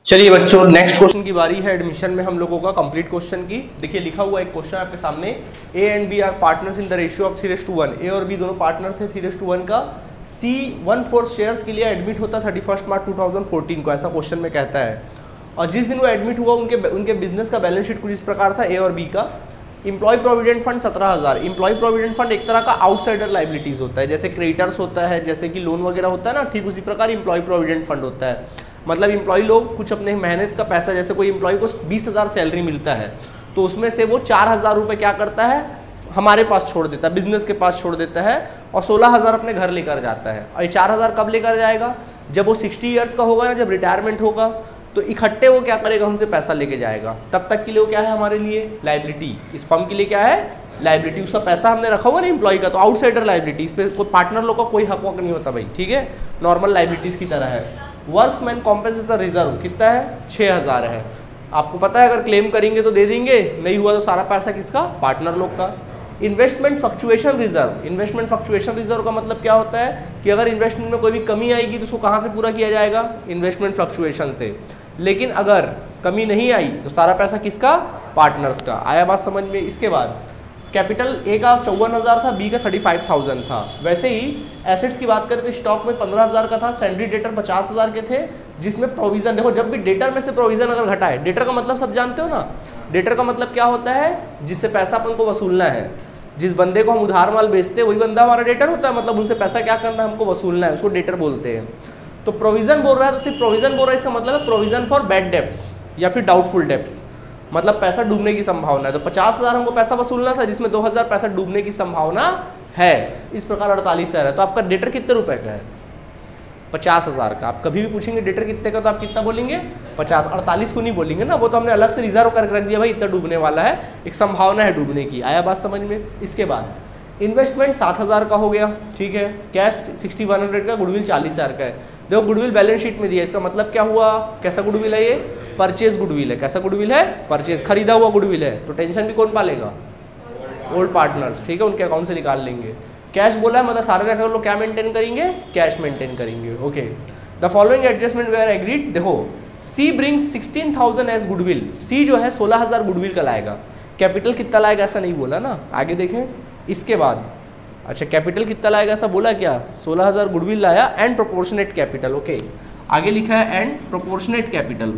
चलिए बच्चों, next question की बारी है एडमिशन में हम लोगों का कंप्लीट क्वेश्चन की। देखिए लिखा हुआ एक क्वेश्चन आपके सामने, A and B are partners in the ratio of 3:1। A और बी दोनों पार्टनर थे 3:1 का। सी 1/4 शेयर्स के लिए एडमिट होता 31 मार्च 2014 को, ऐसा क्वेश्चन में कहता है। और जिस दिन वो एडमिट हुआ उनके बिजनेस का बैलेंस शीट कुछ इस प्रकार था, ए और बी का। Employ provident fund 17,000। Employ provident fund एक तरह का आउटसाइडर लाइबिलिटीज होता है, जैसे क्रेडिटर्स होता है, जैसे कि लोन वगैरह होता है ना, ठीक उसी प्रकार इम्प्लॉय प्रोविडेंट फंड होता है। मतलब इम्प्लॉय लोग कुछ अपने मेहनत का पैसा, जैसे कोई इम्प्लॉय को 20,000 सैलरी मिलता है तो उसमें से वो 4,000 रुपये क्या करता है, हमारे पास छोड़ देता है, बिजनेस के पास छोड़ देता है, और 16,000 अपने घर लेकर जाता है। और ये 4,000 कब लेकर जाएगा, जब वो 60 ईयर्स का होगा, जब रिटायरमेंट होगा तो इकट्ठे वो क्या करेगा, हमसे पैसा लेके जाएगा। तब तक के लिए वो क्या है हमारे लिए, लाइबिलिटी। इस फर्म के लिए क्या है, लाइबिलिटी। उसका पैसा हमने रखा हुआ ना एम्प्लॉय का, तो आउटसाइडर लाइबिलिटी, इस पर कोई पार्टनर लोग का कोई हक वक नहीं होता भाई, ठीक है, नॉर्मल लाइबिलिटीज की तरह है। वर्क्समैन कॉम्पेंसेशन रिजर्व कितना है, 6,000 है। आपको पता है अगर क्लेम करेंगे तो दे देंगे, नहीं हुआ तो सारा पैसा किसका, पार्टनर लोग का। Investment fluctuation reserve. Investment fluctuation reserve का मतलब क्या होता है कि अगर इन्वेस्टमेंट में कोई भी कमी आएगी तो उसको कहाँ से पूरा किया जाएगा, इन्वेस्टमेंट फ्लक्चुएशन से। लेकिन अगर कमी नहीं आई तो सारा पैसा किसका, पार्टनर्स का। आया बात समझ में। इसके बाद कैपिटल ए का 54,000 था, बी का 35,000 था। वैसे ही एसेट्स की बात करें तो स्टॉक में 15,000 का था, सैंडरी डेटर 50,000 के थे, जिसमें प्रोविजन, देखो जब भी डेटर में से प्रोविजन अगर घटा है, डेटर का मतलब सब जानते हो ना, डेटर का मतलब क्या होता है, जिससे पैसा अपन को वसूलना है। जिस बंदे को हम उधार माल बेचते हैं वही बंदा हमारा डेटर होता है, मतलब उनसे पैसा क्या करना है, हमको वसूलना है, उसको डेटर बोलते हैं। तो प्रोविजन बोल रहा है तो सिर्फ प्रोविजन बोल रहा है, इसका मतलब है प्रोविजन फॉर बैड डेब्ट्स या फिर डाउटफुल डेब्ट्स, मतलब पैसा डूबने की संभावना है। तो 50,000 हमको पैसा वसूलना था, जिसमें 2,000 पैसा डूबने की संभावना है। इस प्रकार 48,000 है। तो आपका डेटर कितने रुपए का है, 50,000 का। आप कभी भी पूछेंगे डेटर कितने का तो आप कितना बोलेंगे, 50। 48 को नहीं बोलेंगे ना, वो तो हमने अलग से रिजर्व करके रख दिया भाई, इतना डूबने वाला है, एक संभावना है डूबने की। आया बात समझ में। इसके बाद इन्वेस्टमेंट 7,000 का हो गया, ठीक है। कैश 6100 का, गुडविल 40,000 का है। देखो गुडविल बैलेंस शीट में दिया, इसका मतलब क्या हुआ, कैसा गुडविल है ये, परचेज गुडविल है। कैसा गुडविल है, परचेज, खरीदा हुआ गुडविल है। तो टेंशन भी कौन पालेगा, ओल्ड पार्टनर्स, ठीक है, उनके अकाउंट से निकाल लेंगे। कैश बोला है, मतलब सारे लोग क्या मेंटेन करेंगे, कैश मेंटेन करेंगे। Okay, the following adjustment they are agreed. देखो C brings 16,000 as goodwill. C जो है 16,000 गुडविल का लाएगा। कैपिटल कितना लाएगा ऐसा नहीं बोला ना, आगे देखें। इसके बाद अच्छा कैपिटल कितना लाएगा ऐसा बोला क्या, 16,000 गुडविल लाया एंड प्रोपोर्शनेट कैपिटल। ओके, आगे लिखा है and proportionate capital,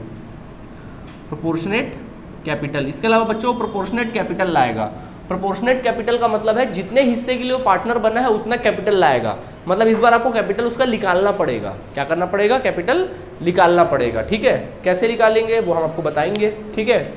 proportionate capital. इसके अलावा बच्चों प्रोपोर्शनेट कैपिटल लाएगा। प्रोपोर्शनेट कैपिटल का मतलब है जितने हिस्से के लिए वो पार्टनर बना है उतना कैपिटल लाएगा। मतलब इस बार आपको कैपिटल उसका निकालना पड़ेगा। क्या करना पड़ेगा, कैपिटल निकालना पड़ेगा, ठीक है। कैसे निकालेंगे वो हम आपको बताएंगे, ठीक है।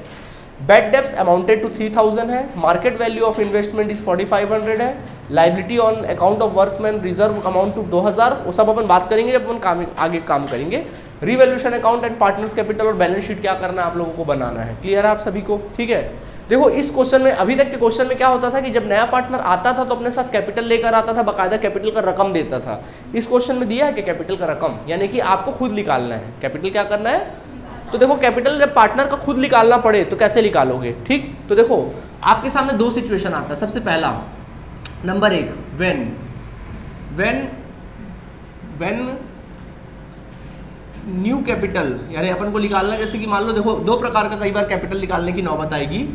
बैड डेब्ट्स अमाउंटेड टू 3,000 है। Market value of investment is 4,500 है। Liability on account of workman reserve amount to 2,000। वो सब अपन बात करेंगे जब अपन आगे काम करेंगे। Revaluation account and partners capital और बैलेंस शीट क्या करना है आप लोगों को बनाना है। क्लियर है आप सभी को, ठीक है। देखो इस क्वेश्चन में, अभी तक के क्वेश्चन में क्या होता था कि जब नया पार्टनर आता था तो अपने साथ कैपिटल लेकर आता था, बाकायदा कैपिटल का रकम देता था। इस क्वेश्चन में दिया है कि कैपिटल का रकम, यानी कि आपको खुद निकालना है। कैपिटल क्या करना है, तो देखो कैपिटल जब पार्टनर का खुद निकालना पड़े तो कैसे निकालोगे, ठीक। तो देखो आपके सामने दो सिचुएशन आता है। सबसे पहला नंबर 1, व्हेन न्यू कैपिटल, यानी अपन को निकालना, जैसे कि मान लो देखो दो प्रकार का कई बार कैपिटल निकालने की नौबत आएगी।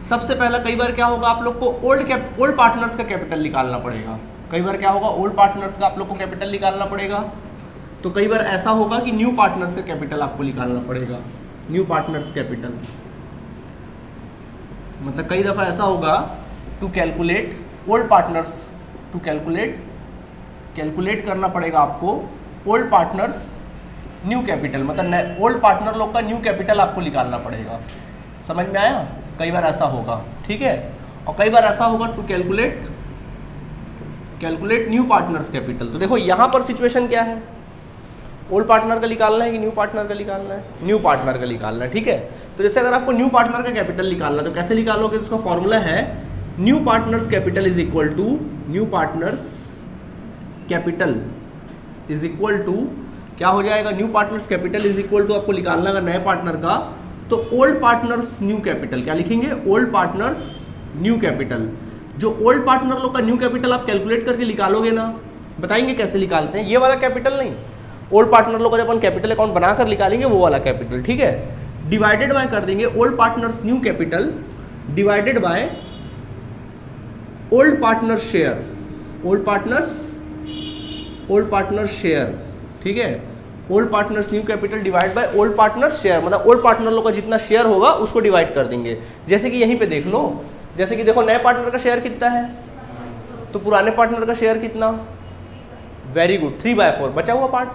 सबसे पहला कई बार क्या होगा, आप लोग को ओल्ड पार्टनर्स का कैपिटल निकालना पड़ेगा। कई बार क्या होगा, ओल्ड पार्टनर्स का आप लोग को कैपिटल निकालना पड़ेगा। तो कई बार ऐसा होगा कि न्यू पार्टनर्स का कैपिटल आपको निकालना पड़ेगा। न्यू पार्टनर्स कैपिटल मतलब कई दफा ऐसा होगा to calculate old partners, to calculate करना पड़ेगा आपको ओल्ड पार्टनर्स न्यू कैपिटल, मतलब ओल्ड पार्टनर लोग का न्यू कैपिटल आपको निकालना पड़ेगा। समझ में आया, कई बार ऐसा होगा, ठीक है। और कई बार ऐसा होगा to calculate new partners capital. तो देखो यहां पर सिचुएशन क्या है, ओल्ड पार्टनर का निकालना है कि न्यू पार्टनर का निकालना है, न्यू पार्टनर का निकालना है, ठीक है। तो जैसे अगर आपको न्यू पार्टनर का कैपिटल निकालना है तो कैसे निकालोगे, तो उसका फॉर्मूला है new partners capital is equal to क्या हो जाएगा, new partners capital is equal to आपको निकालना है नए पार्टनर का, तो ओल्ड पार्टनर्स न्यू कैपिटल। क्या लिखेंगे, ओल्ड पार्टनर्स न्यू कैपिटल। जो ओल्ड पार्टनर लोग का न्यू कैपिटल आप कैलकुलेट करके निकालोगे ना, बताएंगे कैसे निकालते हैं। ये वाला कैपिटल नहीं, ओल्ड पार्टनर लोग का जब अपन कैपिटल अकाउंट बनाकर निकालेंगे वो वाला कैपिटल, ठीक है। डिवाइडेड बाय कर देंगे old partners new capital divided by old partner share, old partners share, ठीक है। Old partners new capital divide by old partners share, मतलब ओल्ड पार्टनर लोग का जितना शेयर होगा उसको डिवाइड कर देंगे। जैसे कि यहीं पे देख लो, जैसे कि देखो नए पार्टनर का शेयर कितना है, तो पुराने पार्टनर का शेयर कितना, वेरी गुड 3/4 बचा हुआ पार्ट।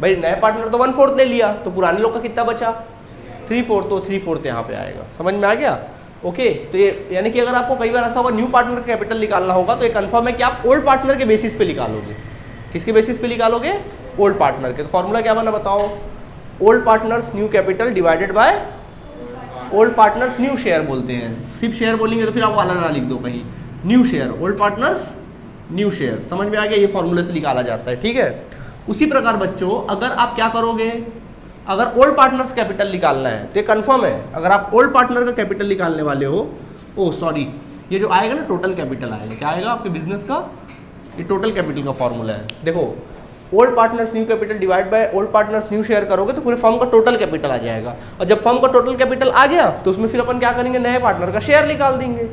भाई नए पार्टनर तो 1/4 ले लिया, तो पुराने लोग का कितना बचा 3/4, तो 3/4 यहाँ पे आएगा। समझ में आ गया? ओके तो ये यानी कि अगर आपको कई बार ऐसा होगा न्यू पार्टनर कैपिटल निकालना होगा तो ये कंफर्म है कि आप ओल्ड पार्टनर के बेसिस पे निकालोगे। किसके बेसिस पे निकालोगे? ओल्ड पार्टनर के। तो फॉर्मूला क्या बना बताओ? Old partners new capital divided by old partners new share बोलते हैं। सिर्फ शेयर बोलेंगे तो फिर आप वाला ना लिख दो कहीं, new share, old partners new share. समझ में आ गया? ये फॉर्मूले से निकाला जाता है, ठीक है। उसी प्रकार बच्चों अगर आप क्या करोगे, अगर ओल्ड पार्टनर्स कैपिटल निकालना है तो ये कंफर्म है, अगर आप ओल्ड पार्टनर का कैपिटल निकालने वाले हो, ओ सॉरी ये जो आएगा ना टोटल कैपिटल आएगा, क्या आएगा आपके बिजनेस का, ये टोटल कैपिटल का फॉर्मूला है। देखो old partners new capital divide by old partners new share करोगे तो पूरे फर्म का टोटल कैपिटल आ जाएगा, और जब फर्म का टोटल कैपिटल आ गया तो उसमें फिर अपन क्या करेंगे, नए पार्टनर का शेयर निकाल देंगे,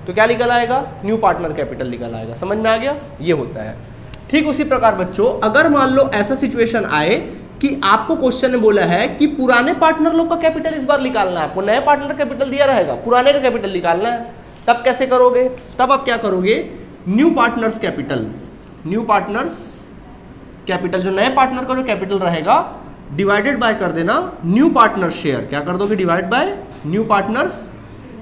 तो क्या निकल आएगा, न्यू पार्टनर कैपिटल निकल आएगा। समझ में आ गया? ये होता है। ठीक उसी प्रकार बच्चों अगर मान लो ऐसा सिचुएशन आए कि आपको क्वेश्चन ने बोला है कि पुराने पार्टनर लोग का कैपिटल इस बार निकालना है, आपको नया पार्टनर कैपिटल दिया रहेगा, पुराने का कैपिटल निकालना है, तब कैसे करोगे? तब आप क्या करोगे, new partners capital, new partners capital जो नए पार्टनर का जो कैपिटल रहेगा डिवाइडेड बाय कर देना न्यू पार्टनर्स शेयर। क्या कर दोगे? Divide by new partners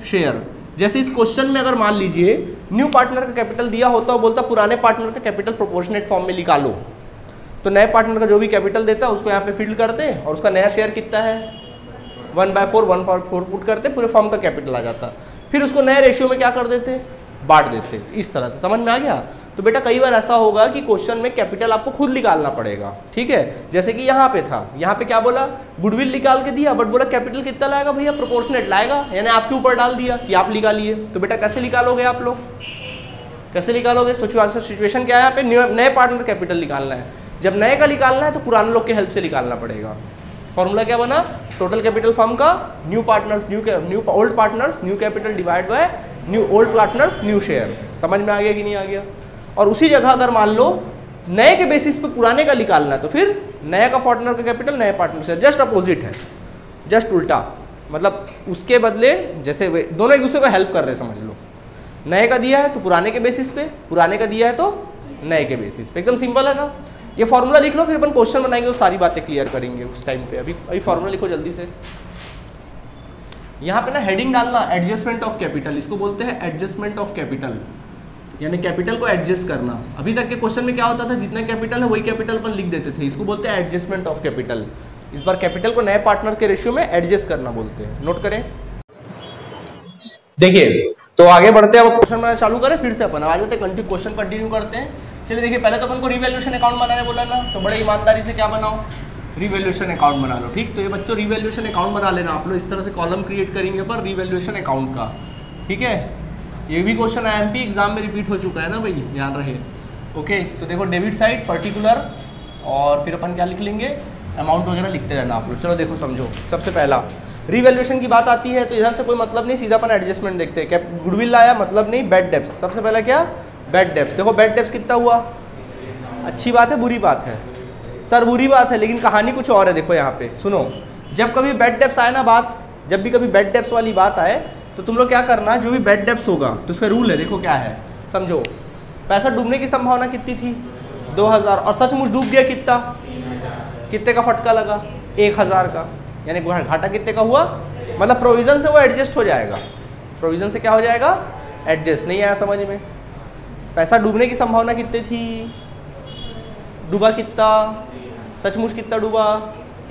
share. जैसे इस क्वेश्चन में अगर मान लीजिए न्यू पार्टनर का कैपिटल दिया होता और बोलता पुराने पार्टनर का कैपिटल प्रोपोर्शनेट फॉर्म में निकालो, तो नए पार्टनर का जो भी कैपिटल देता है उसको यहाँ पे फिल करते और उसका नया शेयर कितना है 1/4 1/4 पुट करते, पूरे फॉर्म का कैपिटल आ जाता, फिर उसको नए रेशियो में क्या कर देते, बांट देते। इस तरह से समझ में आ गया? तो बेटा कई बार ऐसा होगा कि क्वेश्चन में कैपिटल आपको खुद निकालना पड़ेगा, ठीक है। जैसे कि यहाँ पे था, यहाँ पे क्या बोला, गुडविल निकाल के दिया, बट बोला कैपिटल कितना लाएगा भैया, प्रोपोर्शनेट लाएगा, यानी आपके ऊपर डाल दिया कि आप निकालिए। तो बेटा कैसे निकालोगे आप लोग, कैसे निकालोगे? सिचुएशन क्या है, यहाँ पे नए पार्टनर कैपिटल निकालना है, जब नए का निकालना है तो पुराने लोग के हेल्प से निकालना पड़ेगा। फॉर्मूला क्या बना, टोटल कैपिटल फर्म का new partners new old partners new capital divide by new old partners new share. समझ में आ गया कि नहीं आ गया? और उसी जगह अगर मान लो नए के बेसिस पे पुराने का निकालना है तो फिर नया का पार्टनर का कैपिटल नया पार्टनर शेयर, जस्ट अपोजिट है, जस्ट उल्टा, मतलब उसके बदले जैसे दोनों एक दूसरे को हेल्प कर रहे हैं, समझ लो। नए का दिया है तो पुराने के बेसिस पे, पुराने का दिया है तो नए के बेसिस पे। एकदम सिंपल है ना? ये फॉर्मूला लिख लो, फिर अपन क्वेश्चन बनाएंगे तो सारी बातें क्लियर करेंगे उस टाइम पे। अभी फॉर्मूला लिखो जल्दी से। यहाँ पे ना हेडिंग डालना एडजस्टमेंट ऑफ कैपिटल, इसको बोलते हैं एडजस्टमेंट ऑफ कैपिटल, यानी कैपिटल को एडजस्ट करना। अभी तक के क्वेश्चन में क्या होता था, जितना कैपिटल है वही कैपिटल अपन लिख देते थे, इसको बोलते हैं एडजस्टमेंट ऑफ कैपिटल। इस बार कैपिटल को नए पार्टनर के रेशियो में एडजस्ट करना बोलते हैं, नोट करें। देखिए तो आगे बढ़ते हैं, अब क्वेश्चन बनाना चालू करें फिर से अपन आ जाते हैं, क्वेश्चन कंटिन्यू करते हैं। चलिए देखिए पहले तो अपन को रिवैल्यूएशन अकाउंट बनाने बोला ना, तो बड़े ईमानदारी से क्या बनाओ, रिवैल्यूएशन अकाउंट बना लो। ठीक, तो ये बच्चों रिवैल्यूएशन अकाउंट बना लेना आप लोग, इस तरह से कॉलम क्रिएट करेंगे पर रिवैल्यूएशन अकाउंट का, ठीक है। ये भी क्वेश्चन आईएमपी एग्जाम में रिपीट हो चुका है ना भाई, ध्यान रहे। ओके तो देखो डेबिट साइड पर्टिकुलर, और फिर अपन क्या लिख लेंगे, अमाउंट वगैरह लिखते रहना आप लोग। चलो देखो समझो, सबसे पहला रिवैल्यूएशन की बात आती है तो इधर से कोई मतलब नहीं, सीधा अपन एडजस्टमेंट देखते हैं। क्या गुडविल लाया, मतलब नहीं, बैड डेब्ट्स। सबसे पहला क्या, बैड डेब्ट्स। देखो बैड डेब्ट्स कितना हुआ, अच्छी बात है बुरी बात है, सर बुरी बात है, लेकिन कहानी कुछ और है। देखो यहाँ पे सुनो, जब कभी बैड डेब्ट्स आए ना बात, जब भी कभी बैड डेब्ट्स वाली बात आए तो तुम लोग क्या करना, जो भी बैड डेब्ट्स होगा तो उसका रूल है, देखो क्या है, समझो। पैसा डूबने की संभावना कितनी थी, 2000, और सचमुच डूब गया कितना, कितने का फटका लगा, 1000 का, यानी घाटा कितने का हुआ, मतलब प्रोविजन से वो एडजस्ट हो जाएगा, प्रोविजन से क्या हो जाएगा, एडजस्ट। नहीं आया समझ में? पैसा डूबने की संभावना कितनी थी, डूबा कितना, सचमुच कितना डूबा,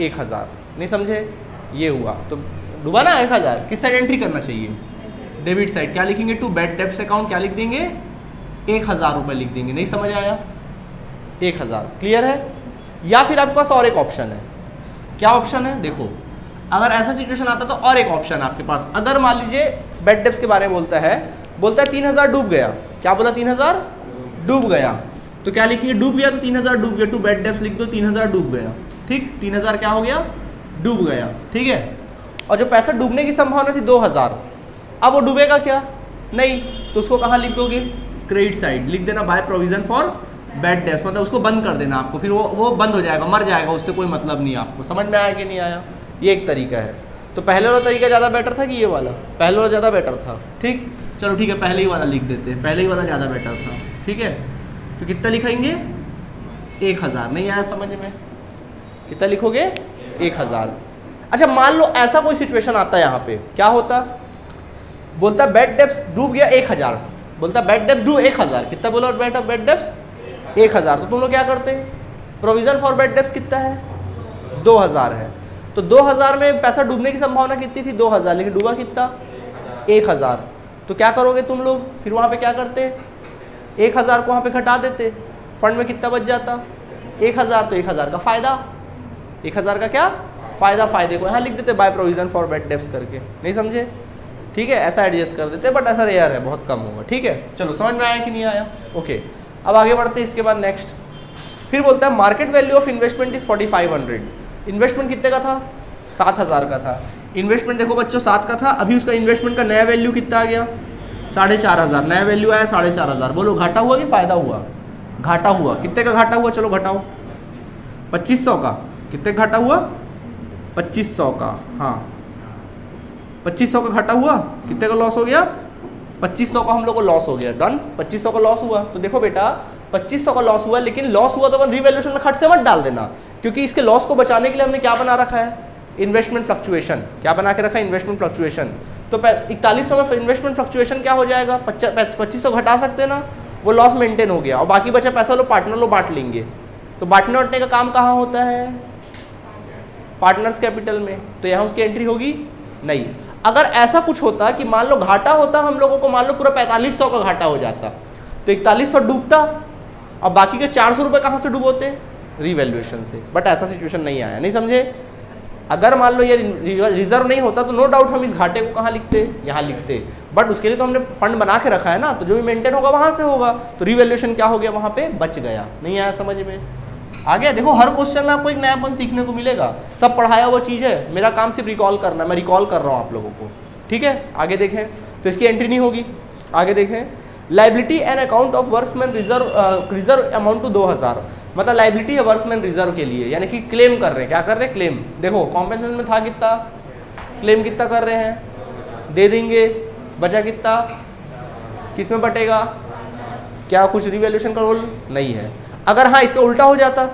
1000। नहीं समझे? ये हुआ तो डूबा ना 1000, किस साइड एंट्री करना चाहिए, डेबिट साइड। क्या लिखेंगे, टू बैड डेब्ट्स अकाउंट क्या लिख देंगे, 1000 रुपये लिख देंगे। नहीं समझ आया, 1000 क्लियर है। या फिर आपके पास और एक ऑप्शन है, क्या ऑप्शन है, देखो अगर ऐसा सिचुएशन आता तो और एक ऑप्शन आपके पास, अगर मान लीजिए बैड डेब्ट्स के बारे में बोलता है 3000 डूब गया, क्या बोला, 3000 डूब गया, तो क्या लिखेंगे, डूब गया तो 3000 डूब गया, टू बैड डेब्ट्स लिख दो, 3000 डूब गया। ठीक, 3000 क्या हो गया, डूब गया। ठीक है, और जो पैसा डूबने की संभावना थी 2000, अब वो डूबेगा क्या, नहीं, तो उसको कहाँ लिख दोगे, क्रेडिट साइड लिख देना, by provision for bad debts, मतलब उसको बंद कर देना आपको, फिर वो बंद हो जाएगा, मर जाएगा, उससे कोई मतलब नहीं आपको। समझ में आया कि नहीं आया, ये एक तरीका है। तो पहले वाला तरीका ज़्यादा बेटर था कि ये वाला, पहले वाला ज़्यादा बेटर था। ठीक, चलो ठीक है, पहले ही वाला लिख देते हैं, पहले ही वाला ज़्यादा बेटर था। ठीक है, तो कितना लिखेंगे, 1000। नहीं आया समझ में, कितना लिखोगे, 1000। अच्छा, मान लो ऐसा कोई सिचुएशन आता है, यहाँ पे क्या होता, बोलता बैड डेब्ट्स डूब गया 1000, बोलता बैड डेब्ट्स डूब 1000, कितना बोला बैड डेब्ट्स 1000, तो तुम लोग क्या करते, प्रोविजन फॉर बैड डेब्ट्स कितना है, 2000 है, तो 2000 में पैसा डूबने की संभावना कितनी थी, 2000, लेकिन डूबा कितना, 1000। तो क्या करोगे तुम लोग, फिर वहाँ पे क्या करते, 1000 को वहाँ पे घटा देते, फंड में कितना बच जाता, 1000, तो 1000 का फायदा, 1000 का क्या फायदा, फायदे को यहाँ लिख देते by provision for bad debts करके। नहीं समझे, ठीक है, ऐसा एडजस्ट कर देते, बट ऐसा रेयर है, बहुत कम होगा। ठीक है, चलो समझ में आया कि नहीं आया, ओके। अब आगे बढ़ते हैं, इसके बाद नेक्स्ट फिर बोलता है market value of investment is 4500। Investment कितने का था, 7000 का था। इन्वेस्टमेंट देखो बच्चों 7 का था, अभी उसका इन्वेस्टमेंट का नया वैल्यू कितना आ गया, 4500, नया वैल्यू आया 4500। बोलो घाटा हुआ कि फायदा हुआ, घाटा हुआ। कितने का घाटा हुआ, चलो घटाओ, 2500 का। कितने का घाटा हुआ, 2500 का, हाँ 2500 का घाटा हुआ। कितने का लॉस हो गया, 2500 का हम लोग को लॉस हो गया, डन। 2500 का लॉस हुआ, तो देखो बेटा 2500 का लॉस हुआ, लेकिन लॉस हुआ तो अपन रिवैल्यूएशन में खट से मत डाल देना, क्योंकि इसके लॉस को बचाने के लिए हमने क्या बना रखा है, इन्वेस्टमेंट फ्लक्चुएशन। क्या बना के रखा है, इन्वेस्टमेंट फ्लक्चुएशन। तो 4100 में इन्वेस्टमेंट फ्लक्चुएशन क्या हो जाएगा, 2500 घटा सकते ना, वो लॉस मेंटेन हो गया, और बाकी बचा पैसा लो पार्टनर लो बांट लेंगे। तो बांटने बांटने का काम कहाँ होता है, पार्टनर्स कैपिटल में, तो यहाँ उसकी एंट्री होगी नहीं। अगर ऐसा कुछ होता कि मान लो घाटा होता हम लोगों को, मान लो पूरा 4500 का घाटा हो जाता, तो 4100 डूबता और बाकी के 400 रुपये कहाँ से डूबोते, रिवैल्यूएशन से। बट ऐसा सिचुएशन नहीं आया, नहीं समझे। अगर मान लो ये रिजर्व नहीं होता तो नो डाउट हम इस घाटे को कहाँ लिखते, यहाँ लिखते, बट उसके लिए तो हमने फंड बना के रखा है ना, तो जो भी मेंटेन होगा वहाँ से होगा, तो रिवैल्यूएशन क्या हो गया, वहाँ पे बच गया। नहीं आया समझ में, आ गया। देखो हर क्वेश्चन में आपको एक नयापन सीखने को मिलेगा, सब पढ़ाया हुआ चीज़ है, मेरा काम सिर्फ रिकॉल करना, मैं रिकॉल कर रहा हूँ आप लोगों को। ठीक है, आगे देखें, तो इसकी एंट्री नहीं होगी। आगे देखें, liability and account of workman reserve amount to 2000, मतलब लाइबिलिटी है वर्कमैन रिजर्व के लिए, यानी कि क्लेम कर रहे हैं। क्या कर रहे हैं, क्लेम। देखो कॉम्पेंसेशन में था कितना, क्लेम कितना कर रहे हैं, दे देंगे, बचा कितना, किस में बटेगा, क्या कुछ रिवैल्यूएशन का रोल नहीं है। अगर हाँ इसका उल्टा हो जाता,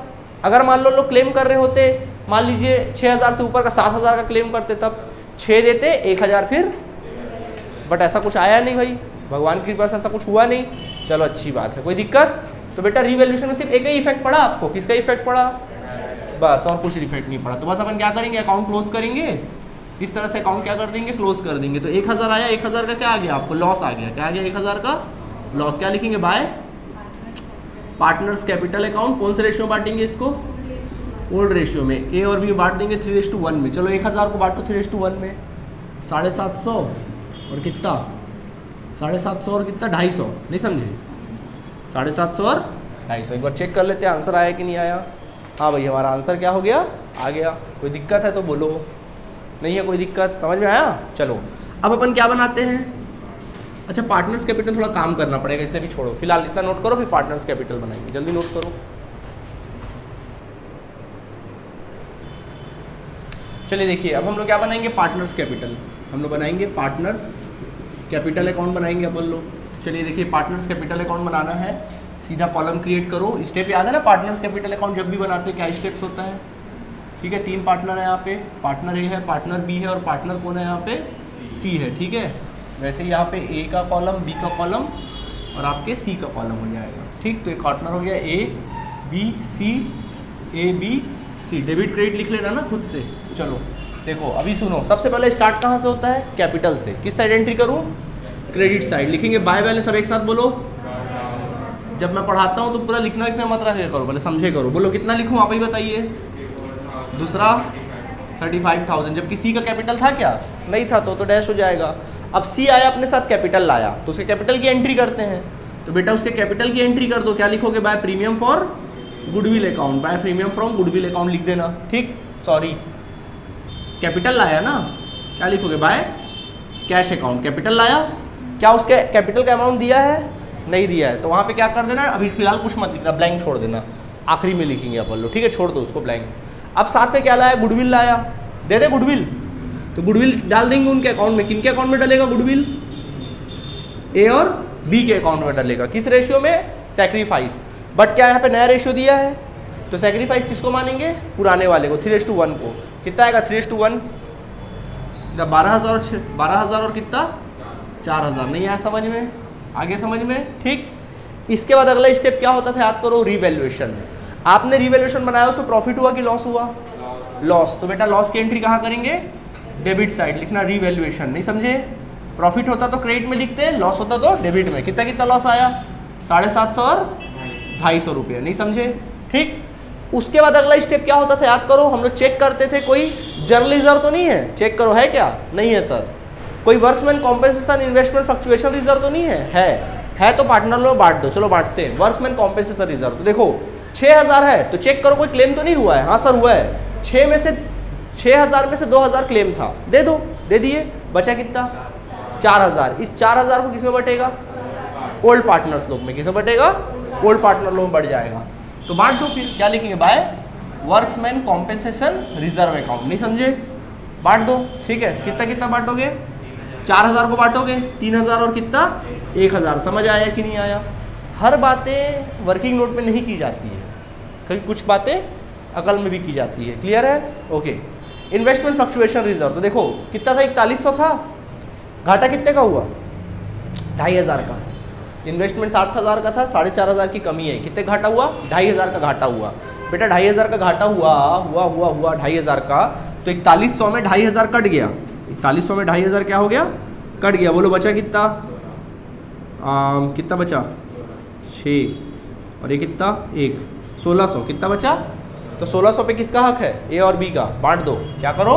अगर मान लो लोग क्लेम कर रहे होते, मान लीजिए 6000 से ऊपर का 7000 का क्लेम करते, तब 6 देते 1000 फिर, बट ऐसा कुछ आया नहीं भाई, भगवान की कृपा से ऐसा कुछ हुआ नहीं। चलो अच्छी बात है, कोई दिक्कत। तो बेटा रिवैल्यूएशन में सिर्फ एक ही इफेक्ट पड़ा आपको, किसका इफेक्ट पड़ा, बस, और कुछ इफेक्ट नहीं पड़ा। तो बस अपन क्या करेंगे, अकाउंट क्लोज करेंगे, इस तरह से अकाउंट क्या कर देंगे, क्लोज कर देंगे। तो 1000 आया, 1000 का क्या आ गया आपको, लॉस आ गया। क्या आ गया, 1000 का लॉस। क्या लिखेंगे, बाय पार्टनर्स कैपिटल अकाउंट। कौन से रेशियो बांटेंगे इसको, ओल्ड रेशियो में, ए और बी बांट देंगे 3:1 में। चलो 1000 को बांटो 3:1 में, 750 और कितना, 750 और कितना, 250। नहीं समझे, 750 और 250। एक बार चेक कर लेते हैं आंसर आया कि नहीं आया। हाँ भाई हमारा आंसर क्या हो गया, आ गया। कोई दिक्कत है तो बोलो, नहीं है कोई दिक्कत, समझ में आया। चलो अब अपन क्या बनाते हैं, अच्छा पार्टनर्स कैपिटल थोड़ा काम करना पड़ेगा, इसलिए भी छोड़ो, फिलहाल इतना नोट करो, फिर पार्टनर्स कैपिटल बनाएंगे। जल्दी नोट करो। चलिए देखिए, अब हम लोग क्या बनाएंगे, पार्टनर्स कैपिटल। हम लोग बनाएंगे पार्टनर्स कैपिटल अकाउंट बनाएंगे अपन लोग। चलिए देखिए, पार्टनर्स कैपिटल अकाउंट बनाना है, सीधा कॉलम क्रिएट करो। स्टेप याद है ना, पार्टनर्स कैपिटल अकाउंट जब भी बनाते हैं क्या स्टेप्स होता है। ठीक है, 3 पार्टनर है यहाँ पे, पार्टनर ए है, पार्टनर बी है और पार्टनर कौन है यहाँ पे, सी है। ठीक है, वैसे यहाँ पे ए का कॉलम, बी का कॉलम और आपके सी का कॉलम हो जाएगा। ठीक, तो एक पार्टनर हो गया A B C, A B C. Debit credit लिख लेना ना खुद से। चलो देखो अभी सुनो, सबसे पहले स्टार्ट कहाँ से होता है, कैपिटल से। किस साइड एंट्री करूँ, क्रेडिट साइड। लिखेंगे बाय बैलेंस, सब एक साथ बोलो। जब मैं पढ़ाता हूँ तो पूरा लिखना मत रखे करो, पहले समझे करो। बोलो कितना लिखूँ, आप ही बताइए। दूसरा 35,000, जबकि सी का कैपिटल था क्या, नहीं था, तो डैश हो जाएगा। अब सी आया अपने साथ कैपिटल लाया, तो उसके कैपिटल की एंट्री करते हैं। तो बेटा उसके कैपिटल की एंट्री कर दो, क्या लिखोगे, by premium for goodwill account, by premium from goodwill account लिख देना, ठीक। सॉरी कैपिटल लाया ना, क्या लिखोगे, बाय कैश अकाउंट, कैपिटल लाया। क्या उसके कैपिटल का अमाउंट दिया है, नहीं दिया है, तो वहाँ पे क्या कर देना, अभी फिलहाल कुछ मत लिखना, ब्लैंक छोड़ देना, आखिरी में लिखेंगे अपन लोग, ठीक है, छोड़ दो उसको ब्लैंक। अब साथ में क्या लाया, गुडविल लाया, दे दे गुडविल, तो गुडविल डाल देंगे उनके अकाउंट में। किनके अकाउंट में डलेगा गुडविल, ए और बी के अकाउंट में डलेगा, किस रेशियो में, सैक्रिफाइस। बट क्या यहाँ पे नया रेशियो दिया है, तो सैक्रिफाइस किसको मानेंगे, पुराने वाले को, 3:1 को। कितना आएगा 3:1, 12,000 और कितना 4,000, नहीं आया समझ में, आगे समझ में, ठीक। इसके बाद अगला स्टेप क्या होता था, याद करो, रिवैल्यूएशन। आपने रिवैल्यूएशन बनाया, उसमें प्रॉफिट हुआ कि लॉस हुआ, लॉस, तो बेटा लॉस की एंट्री कहाँ करेंगे, डेबिट साइड लिखना, रिवैल्यूएशन, नहीं समझे, प्रॉफिट होता तो क्रेडिट में लिखते, लॉस होता तो डेबिट में। कितना कितना लॉस आया, 750 और 250 रुपये, नहीं समझे, ठीक। उसके बाद अगला स्टेप क्या होता था, याद करो, हम लोग चेक करते थे कोई जर्नल रिजर्व तो नहीं है, चेक करो है क्या, नहीं है सर। कोई workmen compensation investment fluctuation reserve तो नहीं है तो पार्टनर लो बांट दो, चलो बांटते हैं। वर्क्समैन कॉम्पेंसेशन रिजर्व, तो देखो 6,000 है, तो चेक करो कोई क्लेम तो नहीं हुआ है, हाँ सर हुआ है, 6,000 में से 2,000 क्लेम था, दे दो, दे दिए, बचा कितना 4,000। इस 4,000 को किसमें बटेगा, ओल्ड पार्टनर्स लोग में, किसमें बटेगा, ओल्ड पार्टनर लोग में बढ़ जाएगा, तो बांट दो। फिर क्या लिखेंगे, by workmen compensation reserve account, नहीं समझे, बांट दो, ठीक है। कितना कितना बांटोगे, 4,000 को बांटोगे, 3,000 और कितना 1,000, समझ आया कि नहीं आया। हर बातें वर्किंग नोट में नहीं की जाती है, कभी कुछ बातें अकल में भी की जाती है, क्लियर है, ओके। इन्वेस्टमेंट फ्लक्चुएशन रिजर्व, तो देखो कितना था, 4100 था, घाटा कितने का हुआ, 2,500 का। इन्वेस्टमेंट 60,000 का था, 4,500 की कमी है, कितने घाटा हुआ, 2,500 का घाटा हुआ। बेटा 2,500 का घाटा हुआ 2,500 का, तो 4100 में 2,500 कट गया, 4100 में 2,500 क्या हो गया, कट गया, बोलो बचा कितना, कितना बचा 6 और ये कितना 1, 1,600, कितना बचा, तो 1,600 पे किसका हक है, ए और बी का, बांट दो, क्या करो,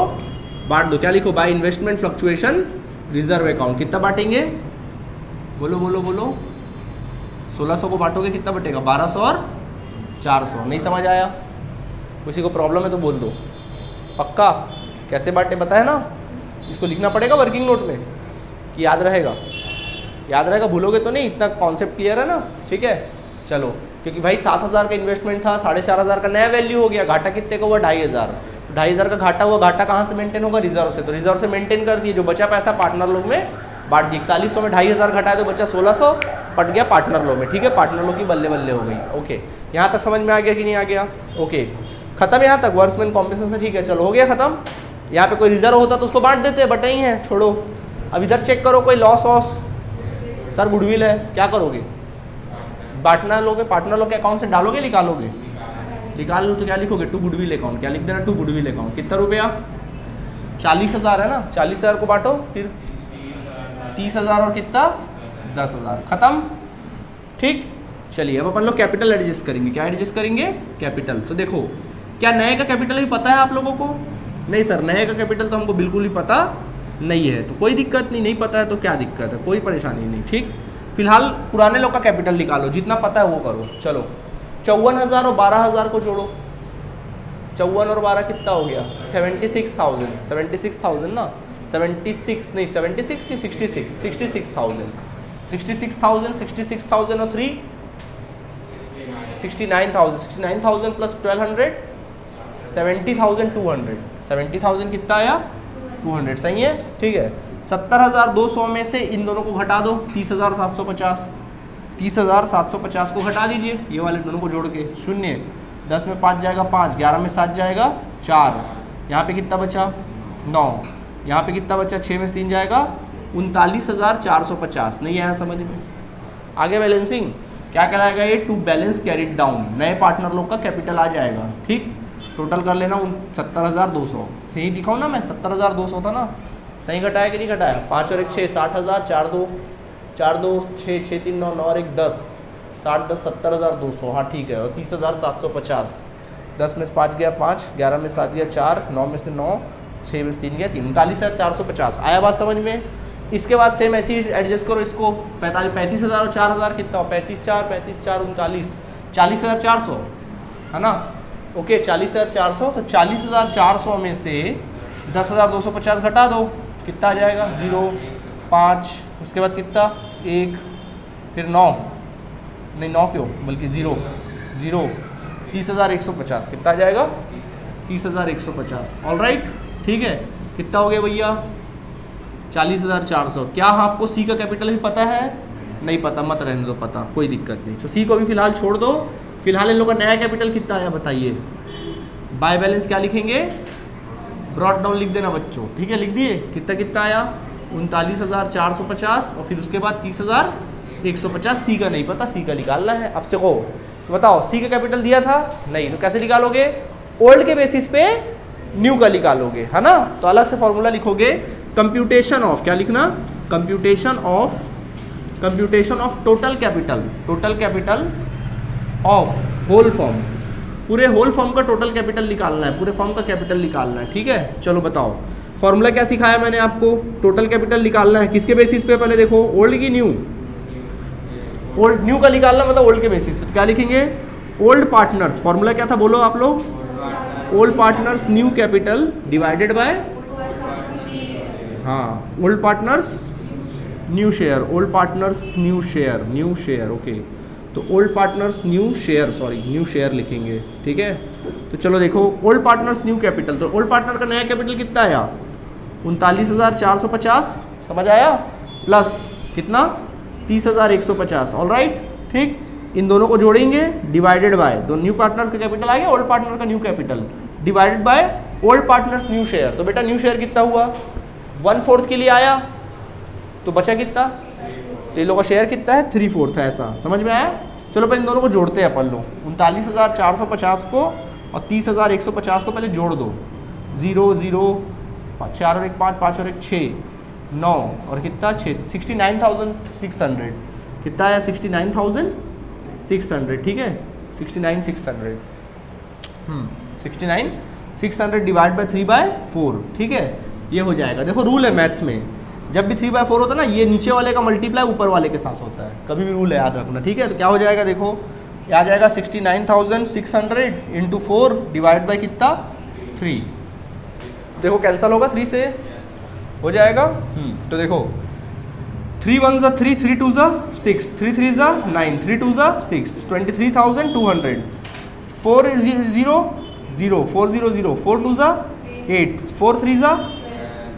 बांट दो, क्या लिखो, by investment fluctuation reserve account. कितना बांटेंगे, बोलो बोलो बोलो, 1,600 को बांटोगे कितना बटेगा, 1,200 और 400, नहीं समझ आया, किसी को प्रॉब्लम है तो बोल दो, पक्का कैसे बांटे बताया ना, इसको लिखना पड़ेगा वर्किंग नोट में कि याद रहेगा, भूलोगे तो नहीं, इतना कॉन्सेप्ट क्लियर है ना, ठीक है। चलो, क्योंकि भाई 7,000 का इन्वेस्टमेंट था, 4,500 का नया वैल्यू हो गया, घाटा कितने का हुआ 2,500, तो 2,500 का घाटा हुआ, घाटा कहाँ से मेंटेन होगा, रिजर्व से, तो रिजर्व से मेंटेन कर दिए, जो बचा पैसा पार्टनर लोग में बांट दिए। 4100 में 2,500 घटाए तो बचा 1,600, पट गया पार्टनर लोग में, ठीक है, पार्टनर लोग की बल्ले बल्ले हो गई, ओके। यहाँ तक समझ में आ गया कि नहीं आ गया, ओके, खत्म यहाँ तक वर्क्समैन कॉम्पेंसेशन, ठीक है, चलो हो गया खत्म। यहाँ पे कोई रिजर्व होता तो उसको बांट देते, बट नहीं है, छोड़ो। अब इधर चेक करो कोई लॉस वॉस, सर गुडविल है, क्या करोगे, बांटना लोगे, पार्टनर लोग के अकाउंट से डालोगे, निकालोगे, निकाल लो तो क्या लिखोगे, टू गुडविल अकाउंट, क्या लिख देना, टू गुडविल अकाउंट। कितना रुपया, 40,000 है ना, 40,000 को बांटो, फिर 30,000 और कितना 10,000, खत्म, ठीक। चलिए अब अपन लोग कैपिटल एडजस्ट करेंगे, क्या एडजस्ट करेंगे, कैपिटल। तो देखो क्या नए का कैपिटल भी पता है आप लोगों को, नहीं सर नए का कैपिटल तो हमको बिल्कुल ही पता नहीं है, तो कोई दिक्कत नहीं, नहीं पता है तो क्या दिक्कत है, कोई परेशानी नहीं, ठीक। फिलहाल पुराने लोग का कैपिटल निकालो, जितना पता है वो करो। चलो 54,000 और 12,000 को जोड़ो, 54 और 12 कितना हो गया, 76,000, 76,000 ना, 76 नहीं 76 की 66,000, 66,000 और 3 69,000 प्लस 1,200 70,200, 70,000 कितना आया 200, सही है, ठीक है। 70,200 में से इन दोनों को घटा दो, 30,750, 30,750 को घटा दीजिए, ये वाले दोनों को जोड़ के, 0, 10 में 5 जाएगा 5, 11 में 7 जाएगा 4, यहाँ पे कितना बचा 9, यहाँ पे कितना बचा 6 में 3 जाएगा 39,450, नहीं आया समझ में, आगे बैलेंसिंग क्या कहलाएगा ये, टू बैलेंस कैरिड डाउन, नए पार्टनर लोग का कैपिटल आ जाएगा, ठीक। टोटल कर लेना 70,200, सही दिखाऊँ ना मैं, 70,200 था ना, सही घटाया कि नहीं घटाया, 5 और 1 6, 60,000, 4 2 6 6 3 9 9 और 1 10, 60 10 70,200, हाँ ठीक है। और 30,750, 10 में से 5 गया 5, 11 में 7 गया 4, 9 में से 9, 6 में से 3 गया 3, 39,450, आया बात समझ में। इसके बाद सेम ऐसे ही एडजस्ट करो इसको, 35,000 और 4,000 कितना हो, 35,4 39, 40,400 है ना। ओके 40,400, तो 40,400 में से 10,250 घटा दो, कितना आ जाएगा 0 5, उसके बाद कितना 1, फिर 9 नहीं 9 क्यों बल्कि 0 0, 30,150 कितना आ जाएगा 30,150। ऑलराइट ठीक है, कितना हो गया भैया 40,400। क्या आपको सी का कैपिटल भी पता है? नहीं पता, मत रहने दो पता, कोई दिक्कत नहीं। तो सी को भी फिलहाल छोड़ दो। फिलहाल इन लोगों का नया कैपिटल कितना आया बताइए। बाय बैलेंस क्या लिखेंगे, ब्रॉट डाउन लिख देना बच्चों, ठीक है लिख दिए। कितना कितना आया 39,450 और फिर उसके बाद 30,150। सी का नहीं पता, सी का निकालना है। अब से को तो बताओ सी का कैपिटल दिया था नहीं, तो कैसे निकालोगे, ओल्ड के बेसिस पे न्यू का निकालोगे है ना। तो अलग से फॉर्मूला लिखोगे, कंप्यूटेशन ऑफ, क्या लिखना, computation of total capital of whole firm. पूरे होल फॉर्म का टोटल कैपिटल निकालना है, पूरे फॉर्म का कैपिटल निकालना है, ठीक है। चलो बताओ फॉर्मूला क्या सिखाया मैंने आपको, टोटल कैपिटल निकालना है किसके बेसिस पे, पहले देखो ओल्ड की न्यू, ओल्ड न्यू का निकालना मतलब ओल्ड के बेसिस पे। तो क्या लिखेंगे, ओल्ड पार्टनर्स, फॉर्मूला क्या था बोलो आप लोग, old partners new capital divided by, हाँ old partners new share, old partners new share okay. तो ओल्ड पार्टनर्स न्यू शेयर लिखेंगे, ठीक है। तो चलो देखो ओल्ड पार्टनर्स न्यू कैपिटल, तो ओल्ड पार्टनर का नया कैपिटल कितना आया 39,450, समझ आया, प्लस कितना 30,150। ऑलराइट ठीक, इन दोनों को जोड़ेंगे डिवाइडेड बाय, दो न्यू पार्टनर्स का कैपिटल आ गया, ओल्ड पार्टनर का new capital divided by old partners new share. तो बेटा न्यू शेयर कितना हुआ 1/4 के लिए आया, तो बचा कितना, तो इन लोगों का शेयर कितना है 3/4 है, ऐसा समझ में आया। चलो पहले इन दोनों को जोड़ते हैं अपन लोग, 39,450 को और 30,150 को पहले जोड़ दो, 0 0 4 और 1 5, 5 और 1 6 9 और कितना 6, 69,600 कितना आया 69,600, ठीक है 69,600 69,600 डिवाइड बाय 3/4, ठीक है ये हो जाएगा। देखो रूल है मैथ्स में, जब भी 3/4 होता है ना, ये नीचे वाले का मल्टीप्लाई ऊपर वाले के साथ होता है, कभी भी रूल है याद रखना, ठीक है। तो क्या हो जाएगा देखो, ये आ जाएगा 69,600 इंटू 4 डिवाइड बाई कितना 3, देखो कैंसिल होगा 3 से हो जाएगा। तो देखो 3 1 ज़ा 3, 3 2 ज़ा 6, 3 3 ज़ा 9, 3 2 ज़ा 6, 23,200, 4 0 0 4 0 0, 4 2 ज़ा 8, 4 3 ज़ा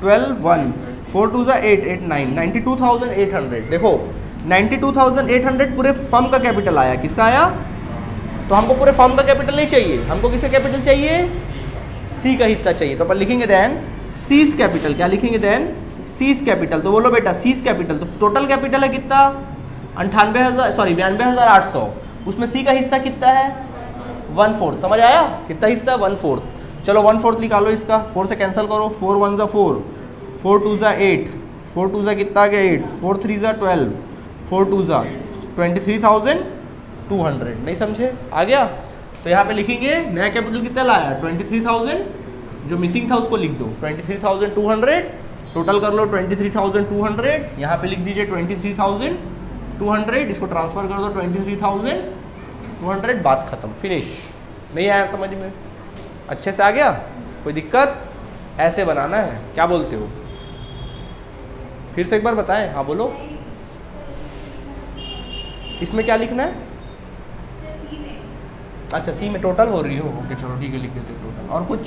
12 1, 4 2 ज़ा 8 8 9, 92,800। देखो 92,800 पूरे फर्म का कैपिटल आया, किसका आया, तो हमको पूरे फर्म का कैपिटल नहीं चाहिए, हमको किसका कैपिटल चाहिए, सी का हिस्सा चाहिए। तो अपन लिखेंगे देन सीज कैपिटल, क्या लिखेंगे देन सीज कैपिटल। तो बोलो बेटा सीज कैपिटल, तो टोटल कैपिटल है कितना 92,800, उसमें सी का हिस्सा कितना है 1/4, समझ आया कितना हिस्सा 1/4। चलो 1/4 निकालो इसका, 4 से कैंसिल करो, 4 1 ज़ा 4, 4 2 ज़ा 8, 4 2 ज़ा कितना आ गया 8, 4 3 ज़ा 12, 4 2 ज़ा 23,200, नहीं समझे आ गया। तो यहाँ पे लिखेंगे नया कैपिटल कितना लाया 23,000, जो मिसिंग था उसको लिख दो 23,200, टोटल कर लो 23,200, यहाँ पे लिख दीजिए 23,200, इसको ट्रांसफर कर दो 23,200, बात खत्म, फिनिश। नहीं आया समझ में, अच्छे से आ गया, कोई दिक्कत, ऐसे बनाना है, क्या बोलते हो, फिर से एक बार बताएं, हाँ बोलो। इसमें क्या लिखना है, अच्छा सी में टोटल बोल रही हो, ओके चलो ठीक है लिख देते टोटल। और कुछ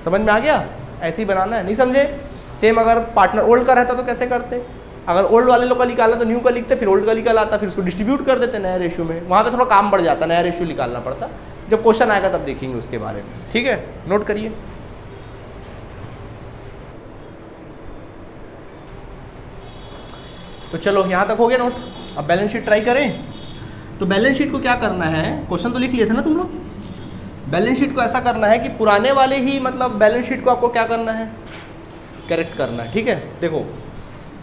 समझ में आ गया, ऐसे ही बनाना है, नहीं समझे। सेम अगर पार्टनर ओल्ड का रहता तो कैसे करते, अगर ओल्ड वाले लोग का निकाला तो न्यू का लिखते, फिर ओल्ड का निकाला आता, फिर उसको डिस्ट्रीब्यूट कर देते नया रेशियो में, वहाँ पे थोड़ा काम बढ़ जाता, नया रेशियो निकालना पड़ता। जब क्वेश्चन आएगा तब देखेंगे उसके बारे में, ठीक है नोट करिए। तो चलो यहाँ तक हो गया नोट, अब बैलेंस शीट ट्राई करें। तो बैलेंस शीट को क्या करना है, क्वेश्चन तो लिख लिए थे ना तुम लोग, बैलेंस शीट को ऐसा करना है कि पुराने वाले ही मतलब बैलेंस शीट को आपको क्या करना है, करेक्ट करना है, ठीक है। देखो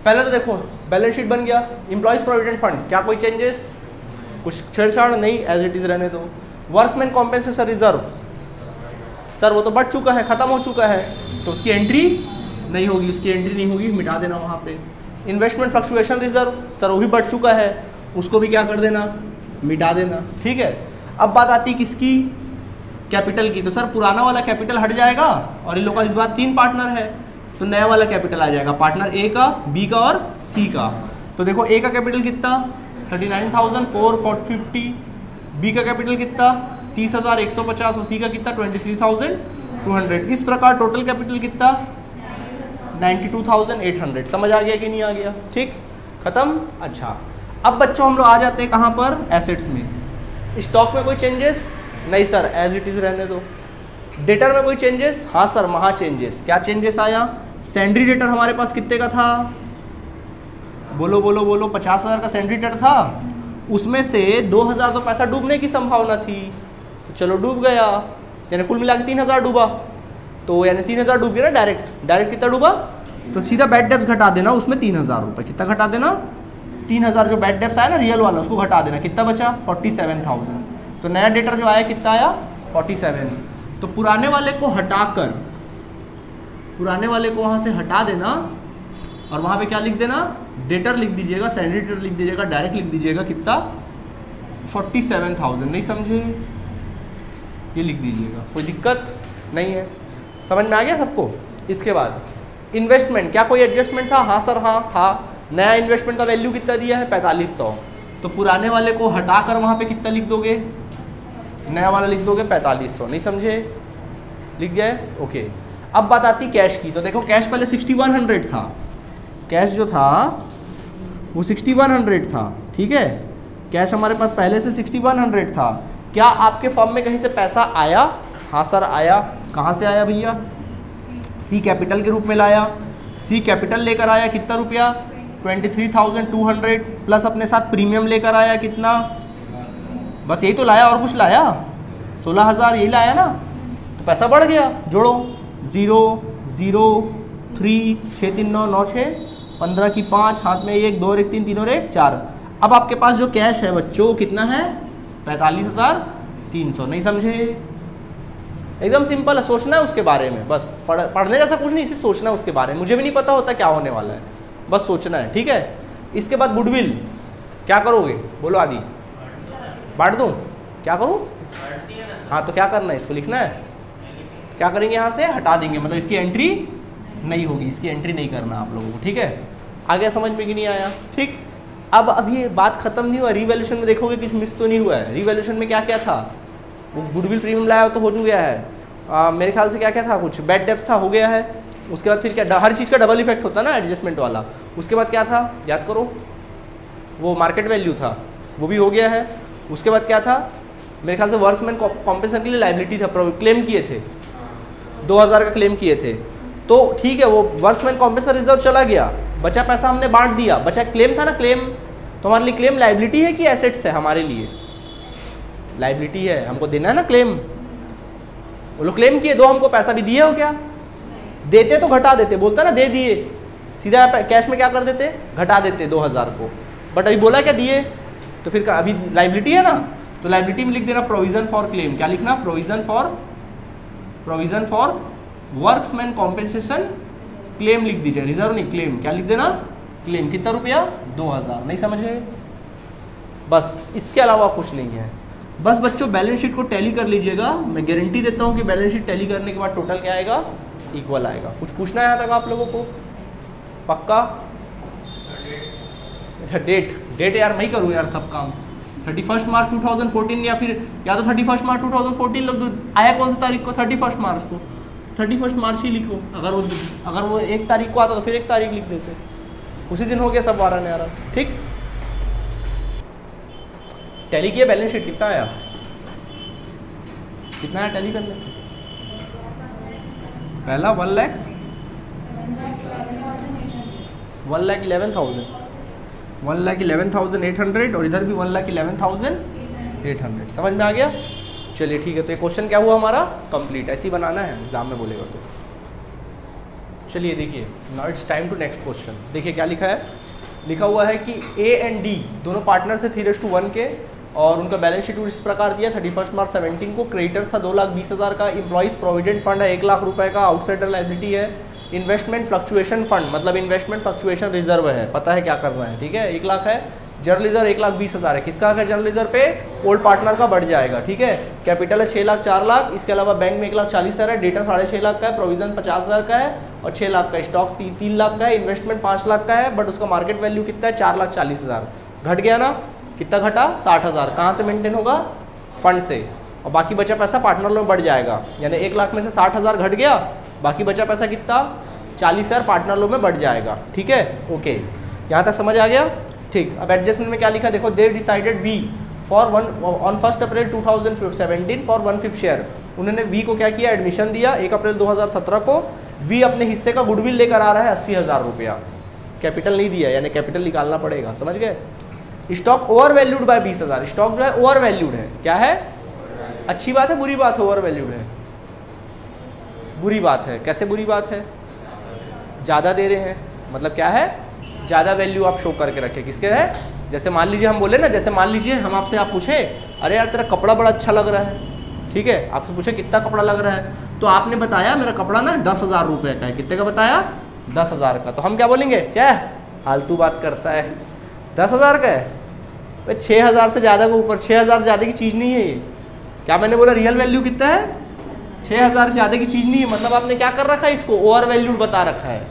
पहले तो देखो बैलेंस शीट बन गया, एम्प्लॉयज प्रोविडेंट फंड, क्या कोई चेंजेस, कुछ छेड़छाड़ नहीं, एज इट इज रहने दो। वर्कमैन कॉम्पेंसेशन रिजर्व, सर वो तो बढ़ चुका है, खत्म हो चुका है, तो उसकी एंट्री नहीं होगी, उसकी एंट्री नहीं होगी, मिटा देना वहाँ पे। इन्वेस्टमेंट फ्लक्चुएशन रिजर्व, सर वो भी बढ़ चुका है, उसको भी क्या कर देना, मिटा देना, ठीक है। अब बात आती है किसकी, कैपिटल की। तो सर पुराना वाला कैपिटल हट जाएगा और इन लोगों का इस बार 3 पार्टनर है, तो नया वाला कैपिटल आ जाएगा, पार्टनर ए का, बी का और सी का। तो देखो ए का कैपिटल कितना 39,450, बी का कैपिटल कितना 30,150 और सी का कितना 23,200। इस प्रकार टोटल कैपिटल कितना 92,800। समझ आ गया कि नहीं आ गया, ठीक, खत्म। अच्छा अब बच्चों हम लोग आ जाते हैं कहाँ पर, एसेट्स में। स्टॉक में कोई चेंजेस नहीं सर, एज इट इज रहने दो। डेटर में कोई चेंजेस, हाँ सर महा चेंजेस। क्या चेंजेस आया, सैंड्री डेटर हमारे पास कितने का था, बोलो बोलो बोलो, 50,000 का सैंड्री डेटर था, उसमें से 2,000 तो पैसा डूबने की संभावना थी, तो चलो डूब गया, यानी कुल मिला के 3,000 डूबा। तो यानी 3,000 डूब गया ना, डायरेक्ट कितना डूबा, तो सीधा बैड डेब्स घटा देना, उसमें 3,000 रुपये, कितना घटा देना 3,000, जो बैड डेब्स आया ना रियल वाला उसको घटा देना, कितना बचा 47,000। तो नया डेटर जो आया कितना आया 47। तो पुराने वाले को हटाकर, पुराने वाले को वहाँ से हटा देना और वहाँ पे क्या लिख देना, डेटर लिख दीजिएगा, सैंड्री डेटर लिख दीजिएगा, डायरेक्ट लिख दीजिएगा कितना 47,000। नहीं समझे, ये लिख दीजिएगा, कोई दिक्कत नहीं है, समझ में आ गया सबको। इसके बाद इन्वेस्टमेंट, क्या कोई एडजस्टमेंट था, हाँ सर हाँ था। नया इन्वेस्टमेंट का वैल्यू कितना दिया है 4500, तो पुराने वाले को हटाकर वहाँ पे कितना लिख दोगे, नया वाला लिख दोगे 4500। नहीं समझे, लिख गए, ओके। अब बात आती कैश की। तो देखो कैश पहले 6100 था, कैश जो था वो 6100 था, ठीक है, कैश हमारे पास पहले से 6100 था। क्या आपके फर्म में कहीं से पैसा आया, हाँ सर आया। कहाँ से आया भैया, सी कैपिटल के रूप में लाया, सी कैपिटल लेकर आया कितना रुपया 23,200 प्लस अपने साथ प्रीमियम लेकर आया कितना, बस यही तो लाया, और कुछ लाया 16,000, यही लाया ना, तो पैसा बढ़ गया। जोड़ो 0 0 3 6 3 9 9 6 15 की 5, हाथ में 1 2 1 3 3 और 1 4। अब आपके पास जो कैश है बच्चों कितना है 45,300। नहीं समझे, एकदम सिंपल है, सोचना है उसके बारे में बस, पढ़ने जैसा कुछ नहीं, सिर्फ सोचना है उसके बारे में। मुझे भी नहीं पता होता क्या होने वाला है, बस सोचना है, ठीक है। इसके बाद गुडविल क्या करोगे, बोलो आदि, बांट दूँ, क्या करूँ, हाँ तो क्या करना है, इसको लिखना है, क्या करेंगे यहाँ से हटा देंगे, मतलब इसकी एंट्री नहीं होगी, इसकी एंट्री नहीं करना आप लोगों को, ठीक है। आगे समझ में कि नहीं आया, ठीक। अब अभी बात खत्म नहीं हुआ, रिवैल्यूएशन में देखोगे कुछ मिस तो नहीं हुआ है। रिवैल्यूएशन में क्या क्या था, वो गुडविल प्रीमियम लाया तो हो गया है, मेरे ख्याल से क्या क्या था, कुछ बैड डेब्ट्स था, हो गया है। उसके बाद फिर क्या, हर चीज़ का डबल इफेक्ट होता है ना एडजस्टमेंट वाला। उसके बाद क्या था याद करो, वो मार्केट वैल्यू था, वो भी हो गया है। उसके बाद क्या था, मेरे ख्याल से वर्कमैन कॉम्पेंसेशन के लिए लायबिलिटी था, क्लेम किए थे 2,000 का क्लेम किए थे, तो ठीक है वो वर्कमैन कॉम्पेंसेशन रिजर्व चला गया, बचा पैसा हमने बांट दिया, बचा क्लेम था ना, क्लेम तो हमारे लिए क्लेम लायबिलिटी है कि एसेट्स है, हमारे लिए लायबिलिटी है, हमको देना है ना क्लेम। वो लोग क्लेम किए, दो हमको पैसा भी दिए हो क्या, देते तो घटा देते, बोलता ना दे दिए, सीधा कैश में क्या कर देते घटा देते 2,000 को, बट अभी बोला क्या दिए, तो फिर अभी लायबिलिटी है ना, तो लायबिलिटी में लिख देना प्रोविजन फॉर क्लेम, क्या लिखना provision for workmen compensation claim लिख दीजिए, रिजर्व नहीं क्लेम, क्या लिख देना क्लेम, कितना रुपया 2,000। नहीं समझे, बस इसके अलावा कुछ नहीं है। बस बच्चों बैलेंस शीट को टैली कर लीजिएगा, मैं गारंटी देता हूँ कि बैलेंस शीट टैली करने के बाद टोटल क्या आएगा इक्वल आएगा। कुछ पूछना है यहाँ तक आप लोगों को, पक्का। अच्छा डेट यार मैं ही करूँ यार सब काम, 31 मार्च 2014 या फिर या तो 31 मार्च 2014 लोग आया कौन सी तारीख को, 31 मार्च को, 31 मार्च ही लिखो। अगर वो 1 तारीख को आता तो फिर 1 तारीख लिख देते, उसी दिन हो गया सब 12 ने आ रहा, ठीक। टैली किया, बैलेंस शीट कितना आया, कितना आया टैली करने से, पहला 1,11,800 और इधर भी 1,11,800। समझ में आ गया, चलिए ठीक है। तो ये क्वेश्चन क्या हुआ हमारा कंप्लीट, ऐसे ही बनाना है, एग्जाम में बोलेगा तो। चलिए देखिए, now it's time to next question. देखिए क्या लिखा है, लिखा हुआ है कि ए एंड डी दोनों पार्टनर थे 3:1 के, और उनका बैलेंस शीट इस प्रकार दिया, 31 मार्च 17 को क्रेडिटर था 2,20,000 का, एम्प्लॉइज प्रोविडेंट फंड है 1 लाख रुपए का, आउटसाइडर लायबिलिटी है इन्वेस्टमेंट फ्लक्चुएशन फंड, मतलब इन्वेस्टमेंट फ्लक्चुएशन रिजर्व है, पता है क्या करना है, ठीक है। 1 लाख है। जनरल रिजर्व 1,20,000 है, किसका है जनरल रिजर्व पे, ओल्ड पार्टनर का बढ़ जाएगा, ठीक है। कैपिटल है 6 लाख 4 लाख, इसके अलावा बैंक में 1,40,000 है, डेटा 6.5 लाख का है, प्रोविजन 50,000 का है और 6 लाख का, स्टॉक 3 लाख का है, इन्वेस्टमेंट 5 लाख का है, बट उसका मार्केट वैल्यू कितना है 4,40,000। घट गया ना, कितना घटा 60,000। कहाँ से मेंटेन होगा, फंड से, और बाकी बचा पैसा पार्टनर लोन बढ़ जाएगा, यानी 1 लाख में से 60,000 घट गया, बाकी बचा पैसा कितना 40,000 पार्टनर लोन में बढ़ जाएगा, ठीक है। ओके, यहाँ तक समझ आ गया, ठीक। अब एडजस्टमेंट में क्या लिखा देखो, they decided V for on 1 April 2017 for 1/5 share. उन्होंने वी को क्या किया, एडमिशन दिया 1 अप्रैल 2017 को। वी अपने हिस्से का गुडविल लेकर आ रहा है 80,000 रुपया, कैपिटल नहीं दिया, यानी कैपिटल निकालना पड़ेगा, समझ गए। Stock over valued bye 20,000, stock जो है ओवर वैल्यूड है, क्या है, अच्छी बात है बुरी बात है, ओवर वैल्यूड है, बुरी बात है। कैसे बुरी बात है, ज़्यादा दे रहे हैं, मतलब क्या है, ज़्यादा वैल्यू आप शो करके रखें, किसके है, जैसे मान लीजिए हम बोले ना, जैसे मान लीजिए हम आपसे आप पूछे, अरे यार तेरा कपड़ा बड़ा अच्छा लग रहा है, ठीक है, आपसे पूछे कितना कपड़ा लग रहा है, तो आपने बताया मेरा कपड़ा ना 10,000 रुपये का है, कितने का बताया 10,000 का, तो हम क्या बोलेंगे, क्या फालतू बात करता है, 10,000 का है, भाई 6,000 से ज़्यादा के ऊपर, 6,000 से ज़्यादा की चीज़ नहीं है ये। क्या मैंने बोला, रियल वैल्यू कितना है 6,000 से ज़्यादा की चीज़ नहीं है, मतलब आपने क्या कर रखा है, इसको ओवर वैल्यूड बता रखा है,